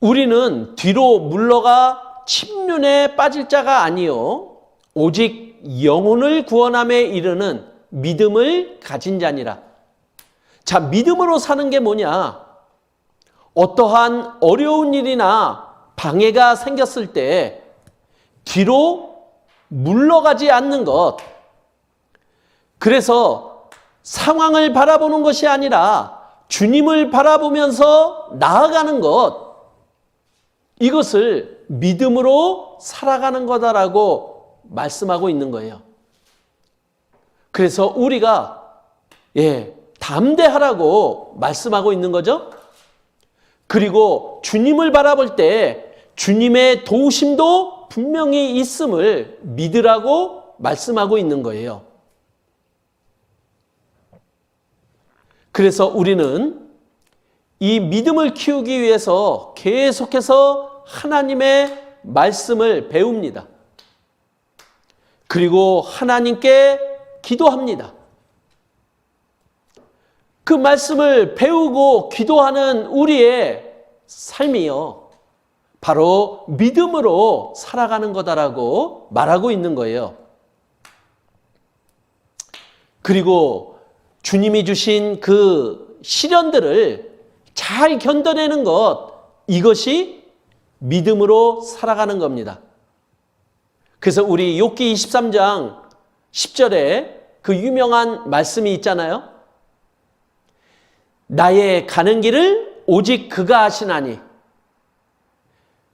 우리는 뒤로 물러가 침륜에 빠질 자가 아니요 오직 영혼을 구원함에 이르는 믿음을 가진 자니라. 자, 믿음으로 사는 게 뭐냐? 어떠한 어려운 일이나 방해가 생겼을 때 뒤로 물러가지 않는 것. 그래서 상황을 바라보는 것이 아니라 주님을 바라보면서 나아가는 것. 이것을 믿음으로 살아가는 거다라고 말씀하고 있는 거예요. 그래서 우리가 담대하라고 말씀하고 있는 거죠. 그리고 주님을 바라볼 때 주님의 도우심도 분명히 있음을 믿으라고 말씀하고 있는 거예요. 그래서 우리는 이 믿음을 키우기 위해서 계속해서 하나님의 말씀을 배웁니다. 그리고 하나님께 기도합니다. 그 말씀을 배우고 기도하는 우리의 삶이요. 바로 믿음으로 살아가는 거다라고 말하고 있는 거예요. 그리고 주님이 주신 그 시련들을 잘 견뎌내는 것, 이것이 믿음으로 살아가는 겁니다. 그래서 우리 욥기 23장 10절에 그 유명한 말씀이 있잖아요. 나의 가는 길을 오직 그가 아시나니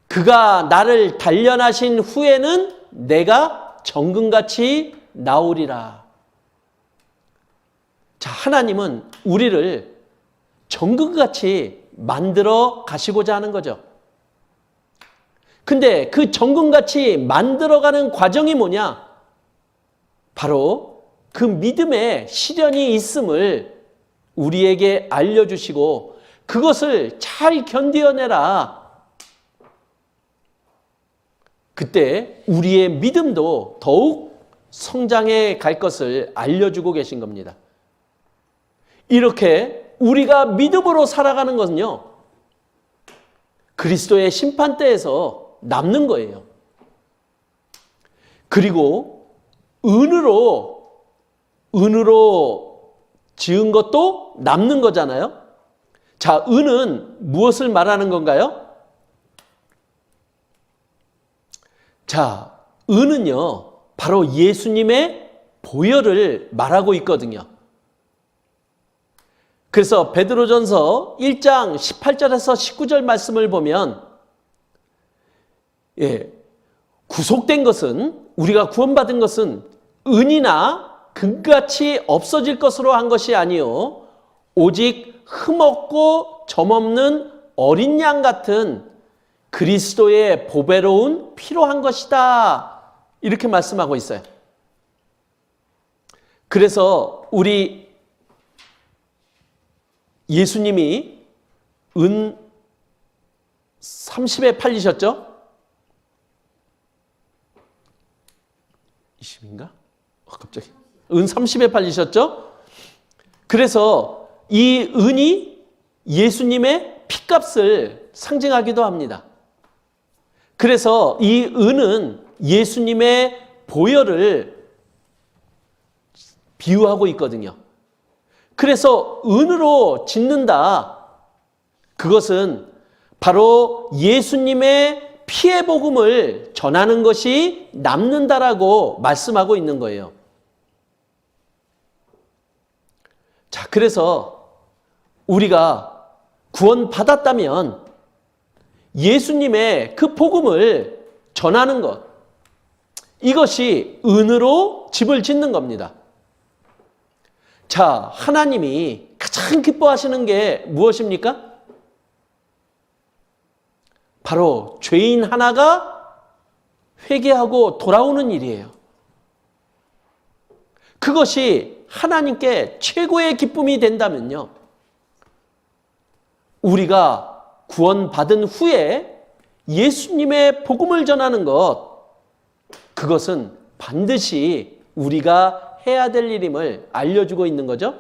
그가 나를 단련하신 후에는 내가 정금같이 나오리라. 자, 하나님은 우리를 정금같이 만들어 가시고자 하는 거죠. 근데 그 정금같이 만들어가는 과정이 뭐냐? 바로 그 믿음의 시련이 있음을 우리에게 알려주시고 그것을 잘 견뎌내라. 그때 우리의 믿음도 더욱 성장해 갈 것을 알려주고 계신 겁니다. 이렇게 우리가 믿음으로 살아가는 것은요, 그리스도의 심판대에서 남는 거예요. 그리고 은으로 지은 것도 남는 거잖아요. 자, 은은 무엇을 말하는 건가요? 자, 은은요, 바로 예수님의 보혈을 말하고 있거든요. 그래서 베드로전서 1장 18절에서 19절 말씀을 보면 구속된 것은, 우리가 구원받은 것은 은이나 금같이 없어질 것으로 한 것이 아니요 오직 흠없고 점없는 어린 양 같은 그리스도의 보배로운 피로 한 것이다. 이렇게 말씀하고 있어요. 그래서 우리 예수님이 은 30에 팔리셨죠? 20인가? 갑자기. 은 30에 팔리셨죠? 그래서 이 은이 예수님의 피값을 상징하기도 합니다. 그래서 이 은은 예수님의 보혈을 비유하고 있거든요. 그래서 은으로 짓는다. 그것은 바로 예수님의 피의 복음을 전하는 것이 남는다라고 말씀하고 있는 거예요. 자, 그래서 우리가 구원받았다면 예수님의 그 복음을 전하는 것, 이것이 은으로 집을 짓는 겁니다. 자, 하나님이 가장 기뻐하시는 게 무엇입니까? 바로 죄인 하나가 회개하고 돌아오는 일이에요. 그것이 하나님께 최고의 기쁨이 된다면요, 우리가 구원받은 후에 예수님의 복음을 전하는 것, 그것은 반드시 우리가 해야 될 일임을 알려주고 있는 거죠.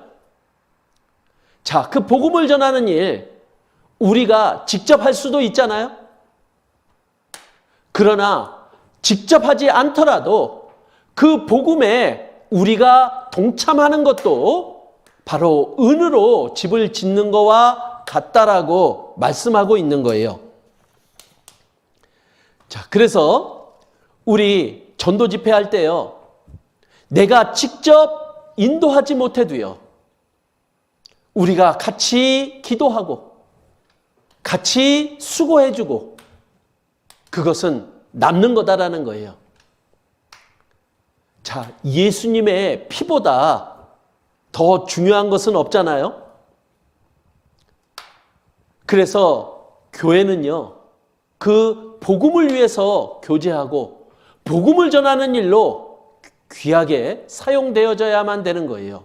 자, 그 복음을 전하는 일, 우리가 직접 할 수도 있잖아요. 그러나 직접 하지 않더라도 그 복음에 우리가 동참하는 것도 바로 은으로 집을 짓는 거와 같다라고 말씀하고 있는 거예요. 자, 그래서 우리 전도 집회할 때요, 내가 직접 인도하지 못해도요, 우리가 같이 기도하고 같이 수고해주고, 그것은 남는 거다라는 거예요. 자, 예수님의 피보다 더 중요한 것은 없잖아요. 그래서 교회는요, 그 복음을 위해서 교제하고 복음을 전하는 일로 귀하게 사용되어져야만 되는 거예요.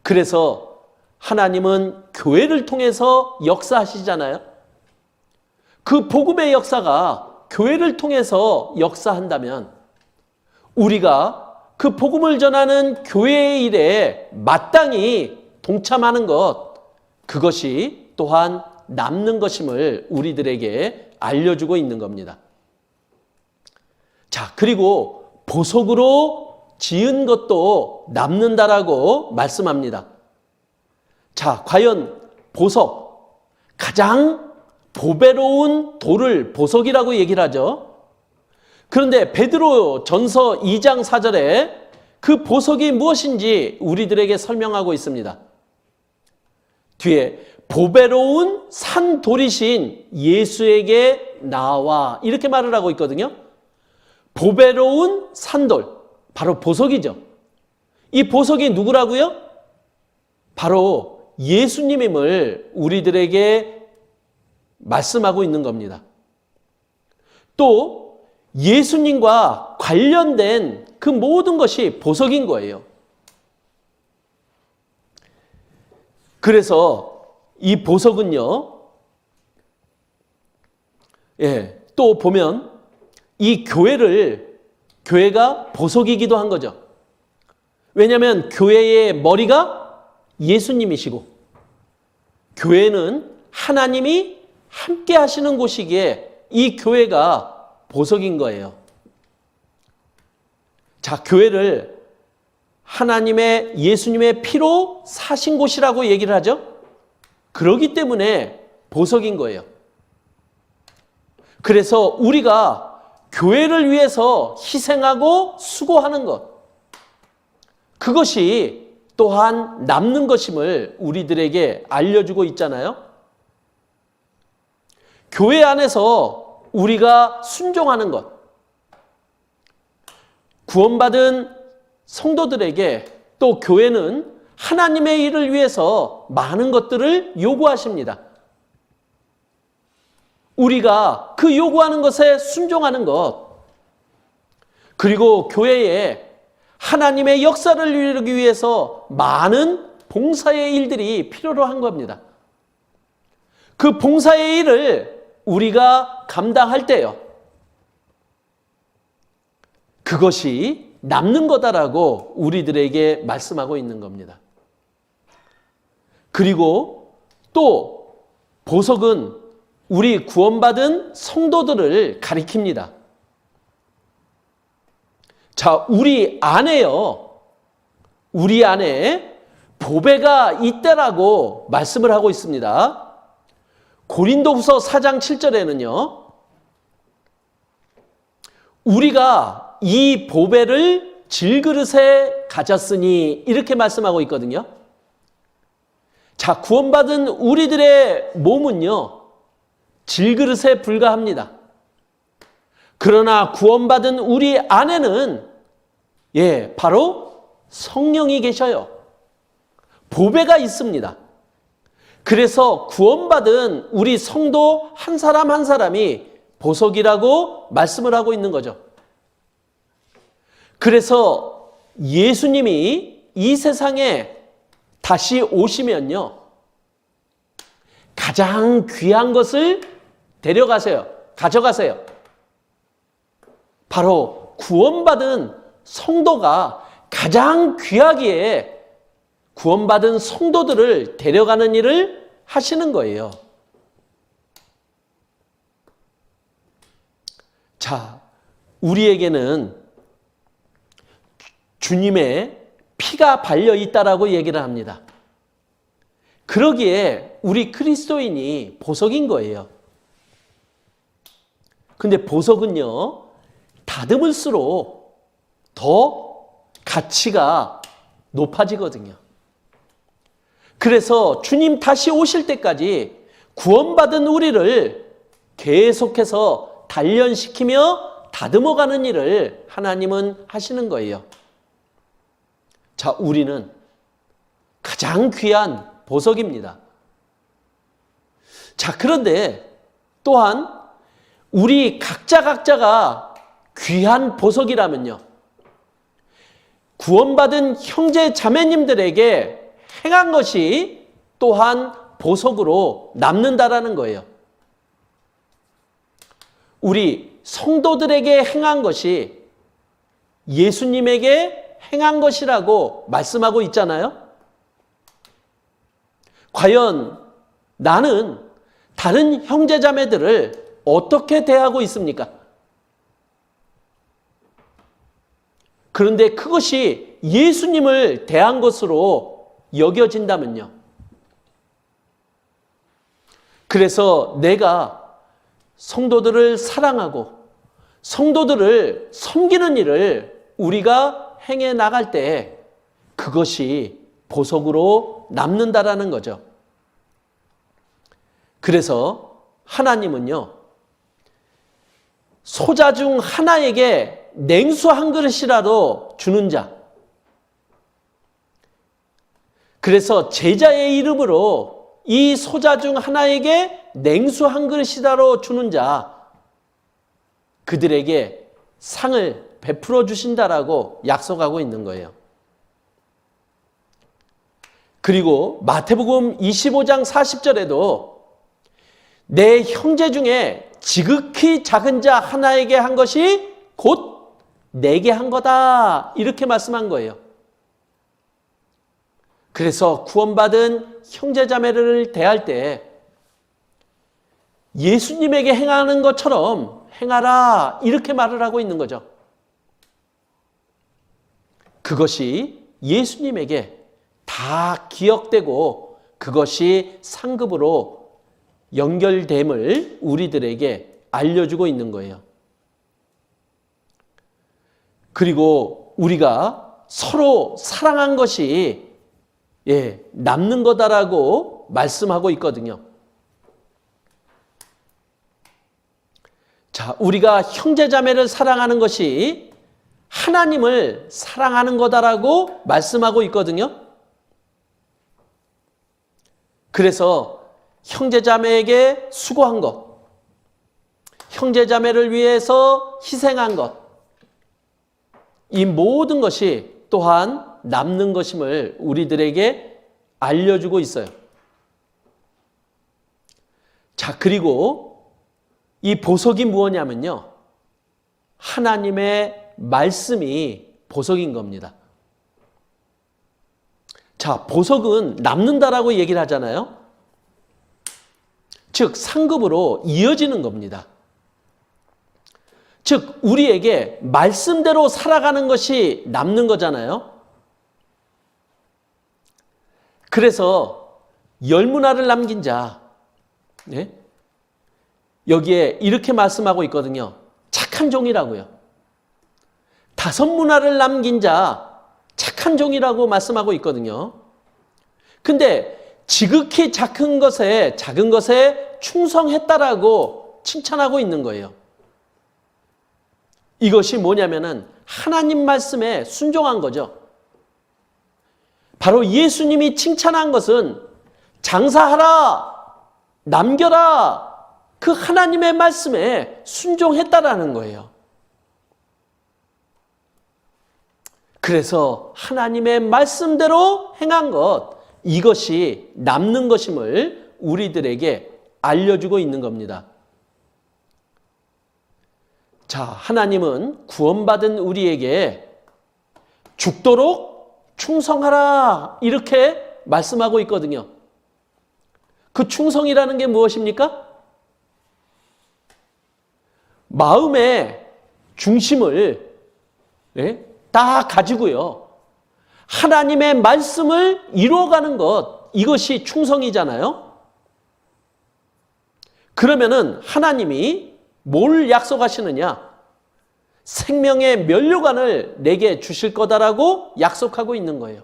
그래서 하나님은 교회를 통해서 역사하시잖아요. 그 복음의 역사가 교회를 통해서 역사한다면 우리가 그 복음을 전하는 교회의 일에 마땅히 동참하는 것, 그것이 또한 남는 것임을 우리들에게 알려주고 있는 겁니다. 자, 그리고 보석으로 지은 것도 남는다라고 말씀합니다. 자, 과연 보석, 가장 보배로운 돌을 보석이라고 얘기를 하죠. 그런데 베드로 전서 2장 4절에 그 보석이 무엇인지 우리들에게 설명하고 있습니다. 뒤에 보배로운 산돌이신 예수에게 나와, 이렇게 말을 하고 있거든요. 보배로운 산돌, 바로 보석이죠. 이 보석이 누구라고요? 바로 예수님임을 우리들에게 말씀하고 있는 겁니다. 또 예수님과 관련된 그 모든 것이 보석인 거예요. 그래서 이 보석은요, 또 보면 이 교회가 보석이기도 한 거죠. 왜냐하면 교회의 머리가 예수님이시고, 교회는 하나님이 함께 하시는 곳이기에 이 교회가 보석인 거예요. 자, 교회를 하나님의, 예수님의 피로 사신 곳이라고 얘기를 하죠. 그러기 때문에 보석인 거예요. 그래서 우리가 교회를 위해서 희생하고 수고하는 것, 그것이 또한 남는 것임을 우리들에게 알려주고 있잖아요. 교회 안에서 우리가 순종하는 것, 구원받은 성도들에게 또 교회는 하나님의 일을 위해서 많은 것들을 요구하십니다. 우리가 그 요구하는 것에 순종하는 것, 그리고 교회에 하나님의 역사를 이루기 위해서 많은 봉사의 일들이 필요로 한 겁니다. 그 봉사의 일을 우리가 감당할 때요, 그것이 남는 거다라고 우리들에게 말씀하고 있는 겁니다. 그리고 또 보석은 우리 구원받은 성도들을 가리킵니다. 자, 우리 안에 보배가 있다라고 말씀을 하고 있습니다. 고린도후서 4장 7절에는요, 우리가 이 보배를 질그릇에 가졌으니, 이렇게 말씀하고 있거든요. 자, 구원받은 우리들의 몸은요, 질그릇에 불과합니다. 그러나 구원받은 우리 안에는 바로 성령이 계셔요. 보배가 있습니다. 그래서 구원받은 우리 성도 한 사람 한 사람이 보석이라고 말씀을 하고 있는 거죠. 그래서 예수님이 이 세상에 다시 오시면요, 가장 귀한 것을 가져가세요. 바로 구원받은 성도가 가장 귀하기에 구원받은 성도들을 데려가는 일을 하시는 거예요. 자, 우리에게는 주님의 피가 발려 있다라고 얘기를 합니다. 그러기에 우리 그리스도인이 보석인 거예요. 근데 보석은요, 다듬을수록 더 가치가 높아지거든요. 그래서 주님 다시 오실 때까지 구원받은 우리를 계속해서 단련시키며 다듬어가는 일을 하나님은 하시는 거예요. 자, 우리는 가장 귀한 보석입니다. 자, 그런데 또한 우리 각자가 귀한 보석이라면요, 구원받은 형제 자매님들에게 행한 것이 또한 보석으로 남는다라는 거예요. 우리 성도들에게 행한 것이 예수님에게 행한 것이라고 말씀하고 있잖아요. 과연 나는 다른 형제자매들을 어떻게 대하고 있습니까? 그런데 그것이 예수님을 대한 것으로 여겨진다면요. 그래서 내가 성도들을 사랑하고 성도들을 섬기는 일을 우리가 행해 나갈 때 그것이 보석으로 남는다라는 거죠. 그래서 하나님은요, 소자 중 하나에게 냉수 한 그릇이라도 주는 자, 그래서 제자의 이름으로 이 소자 중 하나에게 냉수 한 그릇이라도 주는 자, 그들에게 상을 베풀어 주신다라고 약속하고 있는 거예요. 그리고 마태복음 25장 40절에도 내 형제 중에 지극히 작은 자 하나에게 한 것이 곧 내게 한 거다, 이렇게 말씀한 거예요. 그래서 구원받은 형제자매를 대할 때 예수님에게 행하는 것처럼 행하라, 이렇게 말을 하고 있는 거죠. 그것이 예수님에게 다 기억되고 그것이 상급으로 연결됨을 우리들에게 알려주고 있는 거예요. 그리고 우리가 서로 사랑한 것이 남는 거다라고 말씀하고 있거든요. 자, 우리가 형제자매를 사랑하는 것이 하나님을 사랑하는 거다라고 말씀하고 있거든요. 그래서 형제자매에게 수고한 것, 형제자매를 위해서 희생한 것, 이 모든 것이 또한 남는 것임을 우리들에게 알려주고 있어요. 자, 그리고 이 보석이 무엇냐면요, 하나님의 말씀이 보석인 겁니다. 자, 보석은 남는다라고 얘기를 하잖아요. 즉, 상급으로 이어지는 겁니다. 즉, 우리에게 말씀대로 살아가는 것이 남는 거잖아요. 그래서 열문화를 남긴 자, 여기에 이렇게 말씀하고 있거든요. 착한 종이라고요. 5문화를 남긴 자, 착한 종이라고 말씀하고 있거든요. 근데 지극히 작은 것에 충성했다라고 칭찬하고 있는 거예요. 이것이 뭐냐면은 하나님 말씀에 순종한 거죠. 바로 예수님이 칭찬한 것은 장사하라, 남겨라, 그 하나님의 말씀에 순종했다라는 거예요. 그래서 하나님의 말씀대로 행한 것, 이것이 남는 것임을 우리들에게 알려주고 있는 겁니다. 자, 하나님은 구원받은 우리에게 죽도록 충성하라 이렇게 말씀하고 있거든요. 그 충성이라는 게 무엇입니까? 마음의 중심을 다 가지고요. 하나님의 말씀을 이루어가는 것, 이것이 충성이잖아요. 그러면은 하나님이 뭘 약속하시느냐? 생명의 면류관을 내게 주실 거다라고 약속하고 있는 거예요.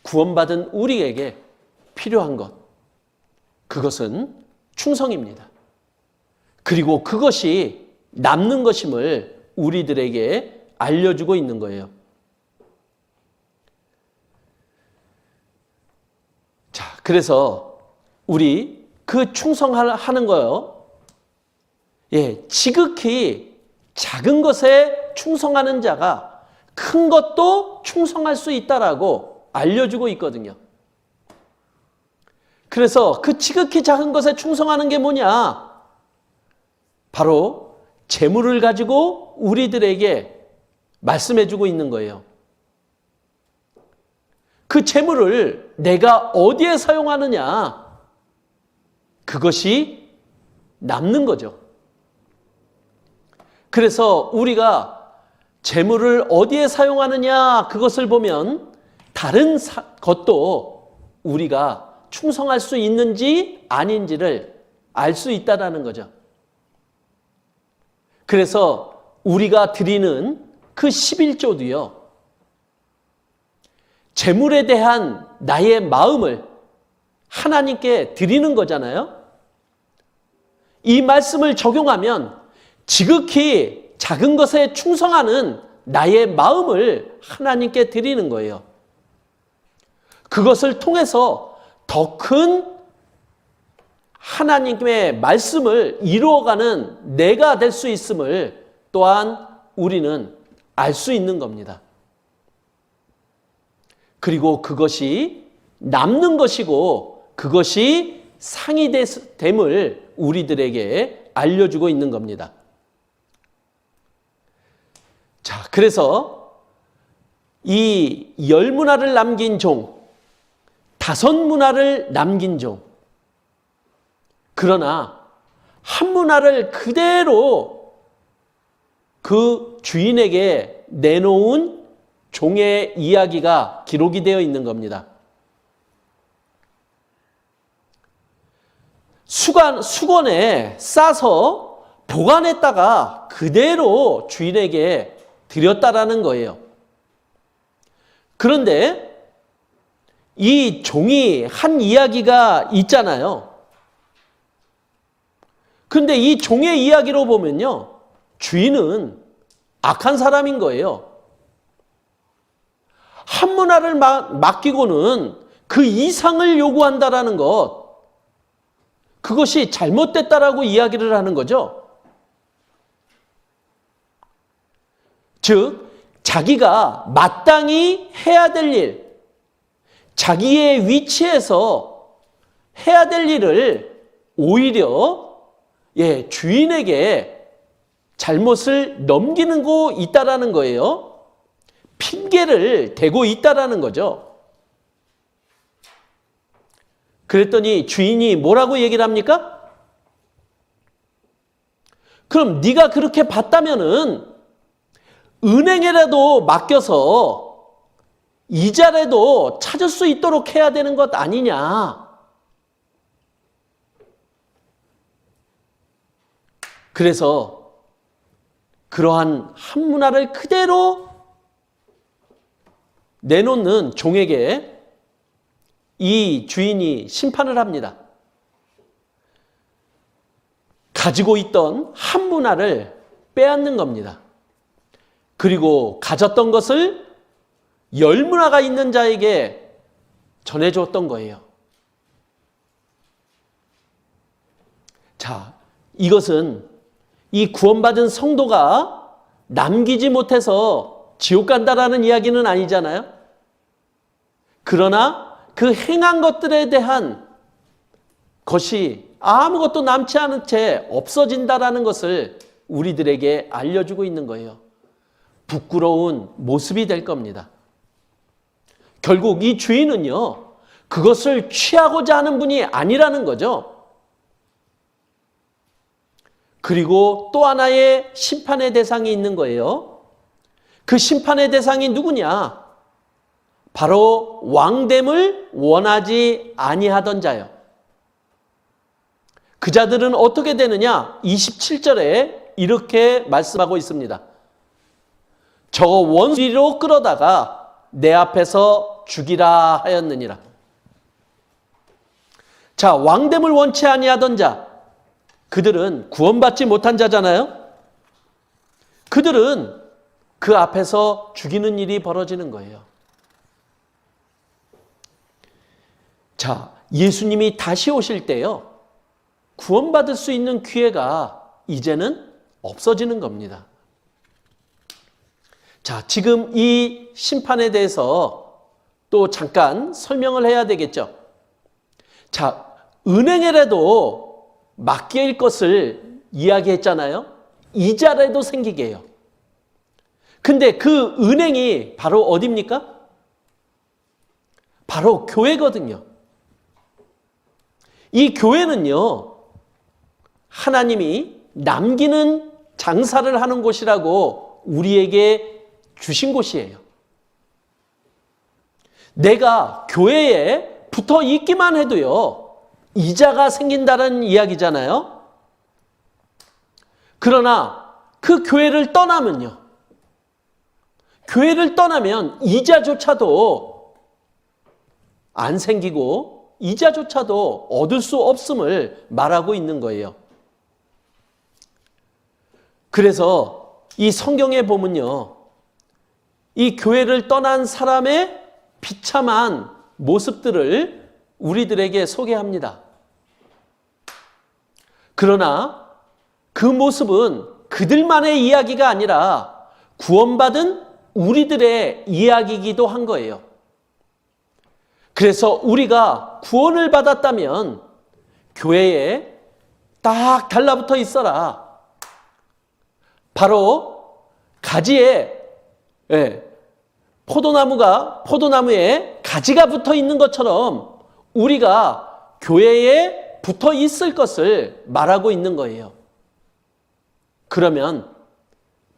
구원받은 우리에게 필요한 것, 그것은 충성입니다. 그리고 그것이 남는 것임을 우리들에게 알려주고 있는 거예요. 자, 그래서 우리 그 충성하는 거요. 지극히 작은 것에 충성하는 자가 큰 것도 충성할 수 있다라고 알려주고 있거든요. 그래서 그 지극히 작은 것에 충성하는 게 뭐냐? 바로 재물을 가지고 우리들에게 말씀해주고 있는 거예요. 그 재물을 내가 어디에 사용하느냐? 그것이 남는 거죠. 그래서 우리가 재물을 어디에 사용하느냐 그것을 보면 다른 것도 우리가 충성할 수 있는지 아닌지를 알 수 있다는 거죠. 그래서 우리가 드리는 그 11조도요. 재물에 대한 나의 마음을 하나님께 드리는 거잖아요. 이 말씀을 적용하면 지극히 작은 것에 충성하는 나의 마음을 하나님께 드리는 거예요. 그것을 통해서 더 큰 하나님의 말씀을 이루어가는 내가 될 수 있음을 또한 우리는 알 수 있는 겁니다. 그리고 그것이 남는 것이고 그것이 상이 됨을 우리들에게 알려주고 있는 겁니다. 자, 그래서 이 10문화를 남긴 종, 5문화를 남긴 종, 그러나 한 문화를 그대로 그 주인에게 내놓은 종의 이야기가 기록이 되어 있는 겁니다. 수건에 싸서 보관했다가 그대로 주인에게 드렸다라는 거예요. 그런데 이 종이 한 이야기가 있잖아요. 그런데 이 종의 이야기로 보면요, 주인은 악한 사람인 거예요. 한 문화를 맡기고는 그 이상을 요구한다라는 것, 그것이 잘못됐다라고 이야기를 하는 거죠. 즉, 자기가 마땅히 해야 될 일, 자기의 위치에서 해야 될 일을 오히려 주인에게 잘못을 넘기는 거 있다라는 거예요. 핑계를 대고 있다라는 거죠. 그랬더니 주인이 뭐라고 얘기를 합니까? 그럼 네가 그렇게 봤다면은 은행에라도 맡겨서 이자라도 찾을 수 있도록 해야 되는 것 아니냐. 그래서 그러한 한 문화를 그대로 내놓는 종에게 이 주인이 심판을 합니다. 가지고 있던 한 문화를 빼앗는 겁니다. 그리고 가졌던 것을 10문화가 있는 자에게 전해줬던 거예요. 자, 이것은 이 구원받은 성도가 남기지 못해서 지옥 간다라는 이야기는 아니잖아요. 그러나 그 행한 것들에 대한 것이 아무것도 남지 않은 채 없어진다라는 것을 우리들에게 알려주고 있는 거예요. 부끄러운 모습이 될 겁니다. 결국 이 주인은요, 그것을 취하고자 하는 분이 아니라는 거죠. 그리고 또 하나의 심판의 대상이 있는 거예요. 그 심판의 대상이 누구냐? 바로 왕됨을 원하지 아니하던 자요. 그 자들은 어떻게 되느냐? 27절에 이렇게 말씀하고 있습니다. 저 원수로 끌어다가 내 앞에서 죽이라 하였느니라. 자, 왕됨을 원치 아니하던 자, 그들은 구원받지 못한 자잖아요. 그들은 그 앞에서 죽이는 일이 벌어지는 거예요. 자, 예수님이 다시 오실 때요, 구원받을 수 있는 기회가 이제는 없어지는 겁니다. 자, 지금 이 심판에 대해서 또 잠깐 설명을 해야 되겠죠. 자, 은행에라도 맡길 것을 이야기했잖아요. 이자라도 생기게 해요. 근데 그 은행이 바로 어디입니까? 바로 교회거든요. 이 교회는요, 하나님이 남기는 장사를 하는 곳이라고 우리에게 주신 곳이에요. 내가 교회에 붙어 있기만 해도요, 이자가 생긴다는 이야기잖아요. 그러나 그 교회를 떠나면요, 교회를 떠나면 이자조차도 안 생기고 이자조차도 얻을 수 없음을 말하고 있는 거예요. 그래서 이 성경에 보면요, 이 교회를 떠난 사람의 비참한 모습들을 우리들에게 소개합니다. 그러나 그 모습은 그들만의 이야기가 아니라 구원받은 우리들의 이야기이기도 한 거예요. 그래서 우리가 구원을 받았다면 교회에 딱 달라붙어 있어라. 바로 가지에, 포도나무에 가지가 붙어 있는 것처럼 우리가 교회에 붙어 있을 것을 말하고 있는 거예요. 그러면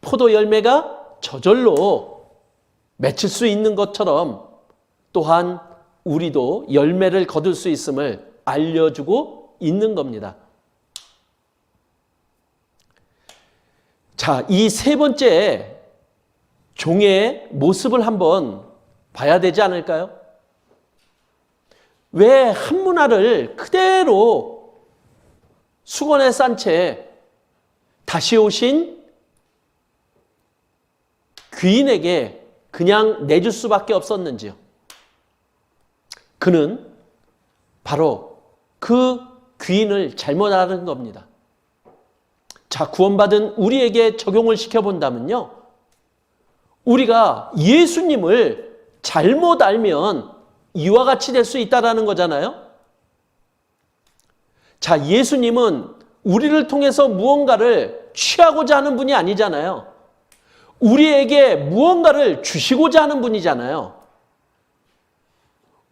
포도 열매가 저절로 맺힐 수 있는 것처럼 또한 우리도 열매를 거둘 수 있음을 알려주고 있는 겁니다. 자, 이 세 번째 종의 모습을 한번 봐야 되지 않을까요? 왜 한 문화를 그대로 수건에 싼 채 다시 오신 귀인에게 그냥 내줄 수밖에 없었는지요? 그는 바로 그 귀인을 잘못 알은 겁니다. 자, 구원받은 우리에게 적용을 시켜본다면요, 우리가 예수님을 잘못 알면 이와 같이 될 수 있다는 거잖아요. 자, 예수님은 우리를 통해서 무언가를 취하고자 하는 분이 아니잖아요. 우리에게 무언가를 주시고자 하는 분이잖아요.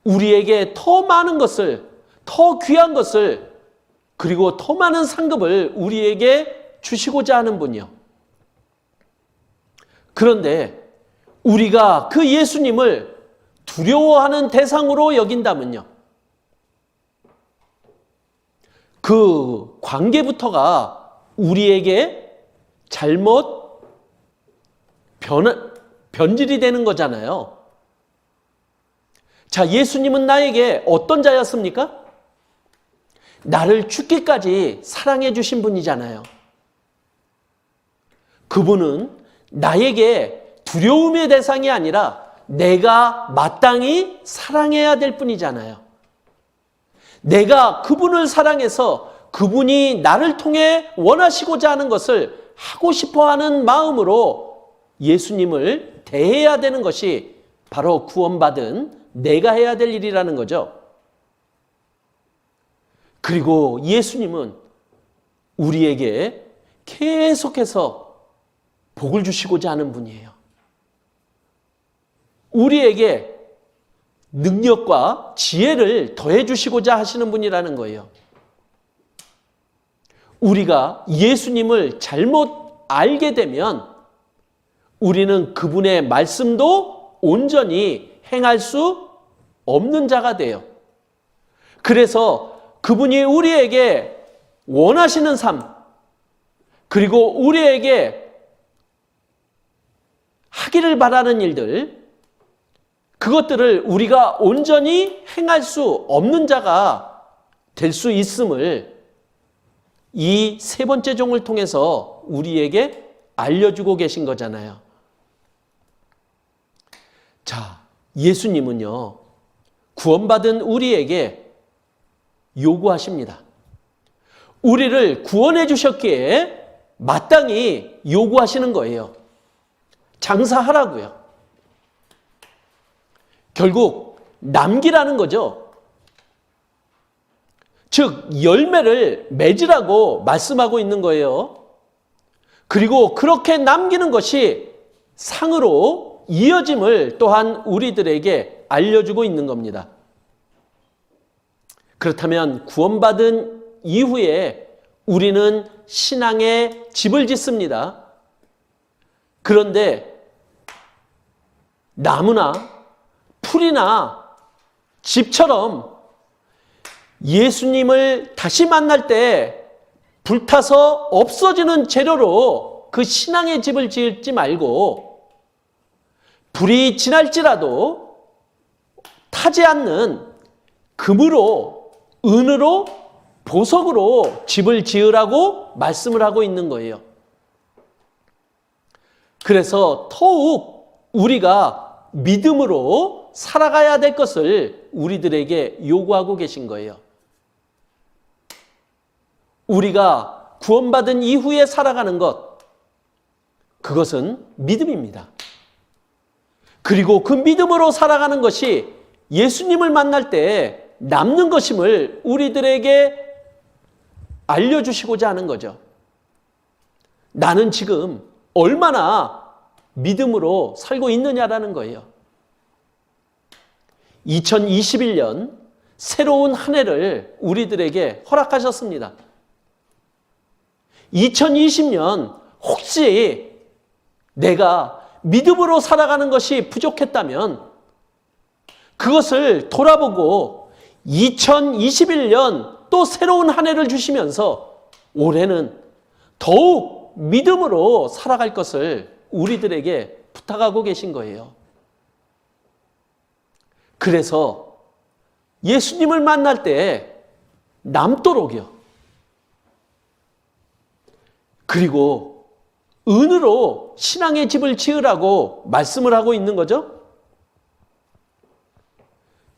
우리에게 더 많은 것을, 더 귀한 것을, 그리고 더 많은 상급을 우리에게 주시고자 하는 분이요. 그런데 우리가 그 예수님을 두려워하는 대상으로 여긴다면요, 그 관계부터가 우리에게 잘못 변질이 되는 거잖아요. 자, 예수님은 나에게 어떤 자였습니까? 나를 죽기까지 사랑해 주신 분이잖아요. 그분은 나에게 두려움의 대상이 아니라 내가 마땅히 사랑해야 될 분이잖아요. 내가 그분을 사랑해서 그분이 나를 통해 원하시고자 하는 것을 하고 싶어 하는 마음으로 예수님을 대해야 되는 것이 바로 구원받은 내가 해야 될 일이라는 거죠. 그리고 예수님은 우리에게 계속해서 복을 주시고자 하는 분이에요. 우리에게 능력과 지혜를 더해 주시고자 하시는 분이라는 거예요. 우리가 예수님을 잘못 알게 되면 우리는 그분의 말씀도 온전히 행할 수 없는 자가 돼요. 그래서 그분이 우리에게 원하시는 삶, 그리고 우리에게 하기를 바라는 일들, 그것들을 우리가 온전히 행할 수 없는 자가 될 수 있음을 이 세 번째 종을 통해서 우리에게 알려주고 계신 거잖아요. 자, 예수님은요, 구원받은 우리에게 요구하십니다. 우리를 구원해 주셨기에 마땅히 요구하시는 거예요. 장사하라고요. 결국 남기라는 거죠. 즉 열매를 맺으라고 말씀하고 있는 거예요. 그리고 그렇게 남기는 것이 상으로 이어짐을 또한 우리들에게 알려주고 있는 겁니다. 그렇다면 구원받은 이후에 우리는 신앙의 집을 짓습니다. 그런데 나무나 풀이나 집처럼 예수님을 다시 만날 때 불타서 없어지는 재료로 그 신앙의 집을 짓지 말고 불이 지날지라도 타지 않는 금으로, 은으로, 보석으로 집을 지으라고 말씀을 하고 있는 거예요. 그래서 더욱 우리가 믿음으로 살아가야 될 것을 우리들에게 요구하고 계신 거예요. 우리가 구원받은 이후에 살아가는 것, 그것은 믿음입니다. 그리고 그 믿음으로 살아가는 것이 예수님을 만날 때 남는 것임을 우리들에게 알려주시고자 하는 거죠. 나는 지금 얼마나 믿음으로 살고 있느냐라는 거예요. 2021년 새로운 한 해를 우리들에게 허락하셨습니다. 2020년 혹시 내가 믿음으로 살아가는 것이 부족했다면 그것을 돌아보고 2021년 또 새로운 한 해를 주시면서 올해는 더욱 믿음으로 살아갈 것을 우리들에게 부탁하고 계신 거예요. 그래서 예수님을 만날 때 남도록이요. 그리고 은으로 신앙의 집을 지으라고 말씀을 하고 있는 거죠.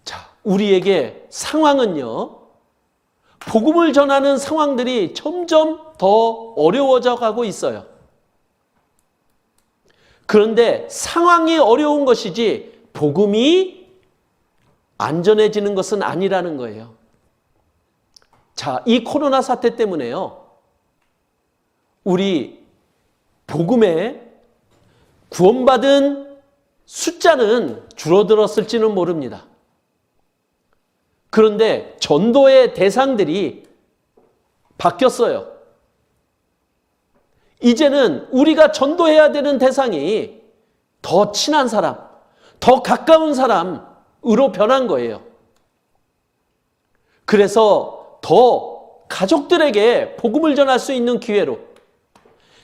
자, 우리에게 상황은요, 복음을 전하는 상황들이 점점 더 어려워져 가고 있어요. 그런데 상황이 어려운 것이지 복음이 안전해지는 것은 아니라는 거예요. 자, 이 코로나 사태 때문에요, 우리 복음에 구원받은 숫자는 줄어들었을지는 모릅니다. 그런데 전도의 대상들이 바뀌었어요. 이제는 우리가 전도해야 되는 대상이 더 친한 사람, 더 가까운 사람으로 변한 거예요. 그래서 더 가족들에게 복음을 전할 수 있는 기회로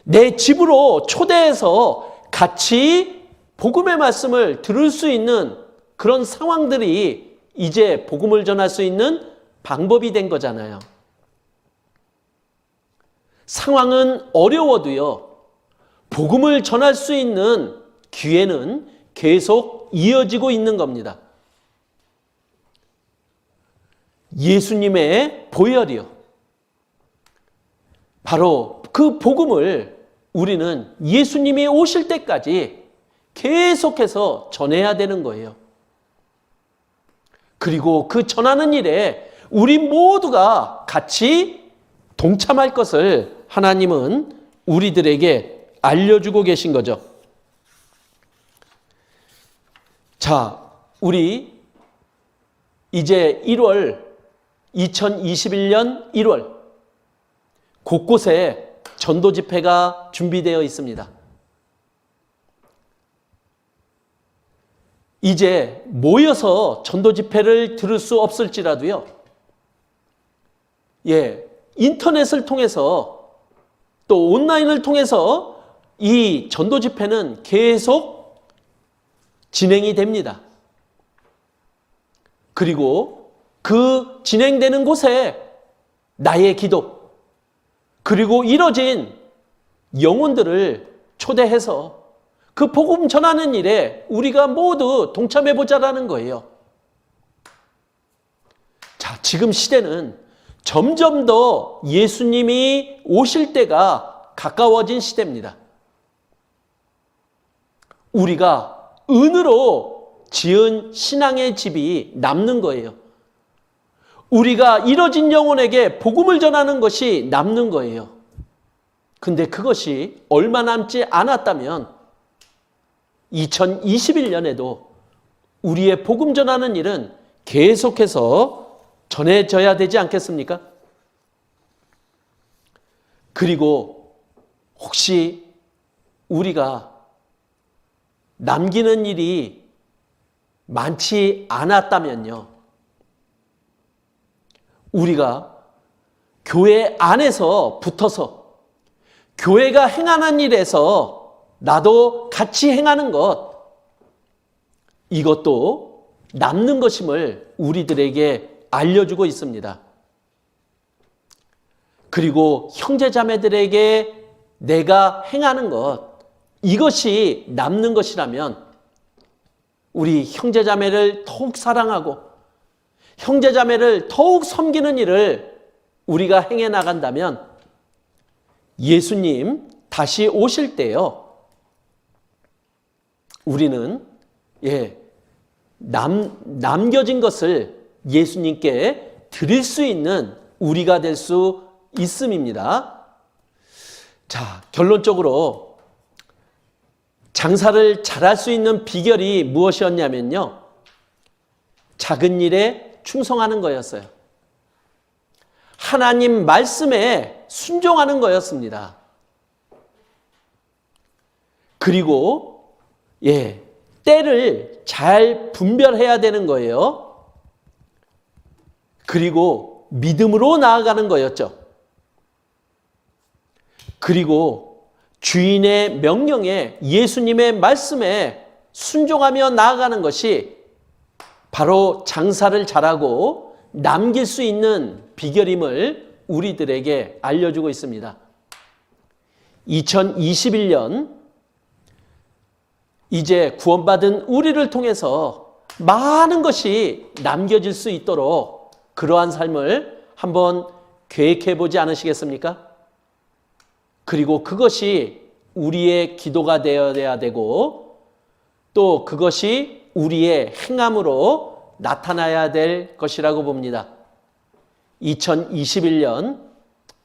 내 집으로 초대해서 같이 복음의 말씀을 들을 수 있는 그런 상황들이 이제 복음을 전할 수 있는 방법이 된 거잖아요. 상황은 어려워도요, 복음을 전할 수 있는 기회는 계속 이어지고 있는 겁니다. 예수님의 보혈이요. 바로 그 복음을 우리는 예수님이 오실 때까지 계속해서 전해야 되는 거예요. 그리고 그 전하는 일에 우리 모두가 같이 동참할 것을 하나님은 우리들에게 알려주고 계신 거죠. 자, 우리 이제 2021년 1월 곳곳에 전도 집회가 준비되어 있습니다. 이제 모여서 전도 집회를 들을 수 없을지라도요, 인터넷을 통해서 또 온라인을 통해서 이 전도 집회는 계속 진행이 됩니다. 그리고 그 진행되는 곳에 나의 기도, 그리고 이뤄진 영혼들을 초대해서 그 복음 전하는 일에 우리가 모두 동참해보자라는 거예요. 자, 지금 시대는 점점 더 예수님이 오실 때가 가까워진 시대입니다. 우리가 은으로 지은 신앙의 집이 남는 거예요. 우리가 이뤄진 영혼에게 복음을 전하는 것이 남는 거예요. 근데 그것이 얼마 남지 않았다면 2021년에도 우리의 복음 전하는 일은 계속해서 전해져야 되지 않겠습니까? 그리고 혹시 우리가 남기는 일이 많지 않았다면요, 우리가 교회 안에서 붙어서 교회가 행하는 일에서 나도 같이 행하는 것, 이것도 남는 것임을 우리들에게 알려주고 있습니다. 그리고 형제자매들에게 내가 행하는 것, 이것이 남는 것이라면 우리 형제자매를 더욱 사랑하고 형제자매를 더욱 섬기는 일을 우리가 행해 나간다면 예수님 다시 오실 때요, 우리는 남겨진 것을 예수님께 드릴 수 있는 우리가 될 수 있음입니다. 자, 결론적으로 장사를 잘할 수 있는 비결이 무엇이었냐면요, 작은 일에 충성하는 거였어요. 하나님 말씀에 순종하는 거였습니다. 그리고 때를 잘 분별해야 되는 거예요. 그리고 믿음으로 나아가는 거였죠. 그리고 주인의 명령에, 예수님의 말씀에 순종하며 나아가는 것이 바로 장사를 잘하고 남길 수 있는 비결임을 우리들에게 알려주고 있습니다. 2021년 이제 구원받은 우리를 통해서 많은 것이 남겨질 수 있도록 그러한 삶을 한번 계획해 보지 않으시겠습니까? 그리고 그것이 우리의 기도가 되어야 되고 또 그것이 우리의 행함으로 나타나야 될 것이라고 봅니다. 2021년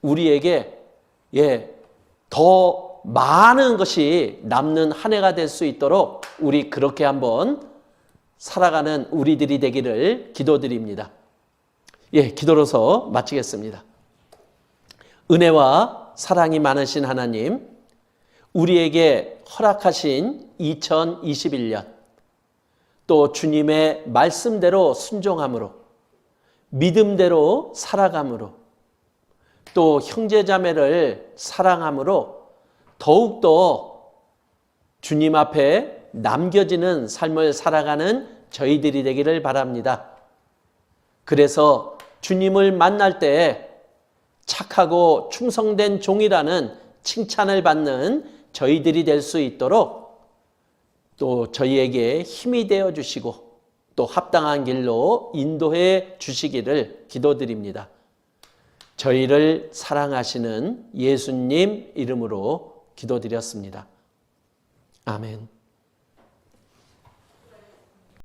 우리에게 더 많은 것이 남는 한 해가 될 수 있도록 우리 그렇게 한번 살아가는 우리들이 되기를 기도드립니다. 기도로서 마치겠습니다. 은혜와 사랑이 많으신 하나님, 우리에게 허락하신 2021년, 또 주님의 말씀대로 순종함으로, 믿음대로 살아감으로, 또 형제자매를 사랑함으로 더욱더 주님 앞에 남겨지는 삶을 살아가는 저희들이 되기를 바랍니다. 그래서 주님을 만날 때 착하고 충성된 종이라는 칭찬을 받는 저희들이 될 수 있도록 또 저희에게 힘이 되어 주시고 또 합당한 길로 인도해 주시기를 기도드립니다. 저희를 사랑하시는 예수님 이름으로 기도드렸습니다. 아멘.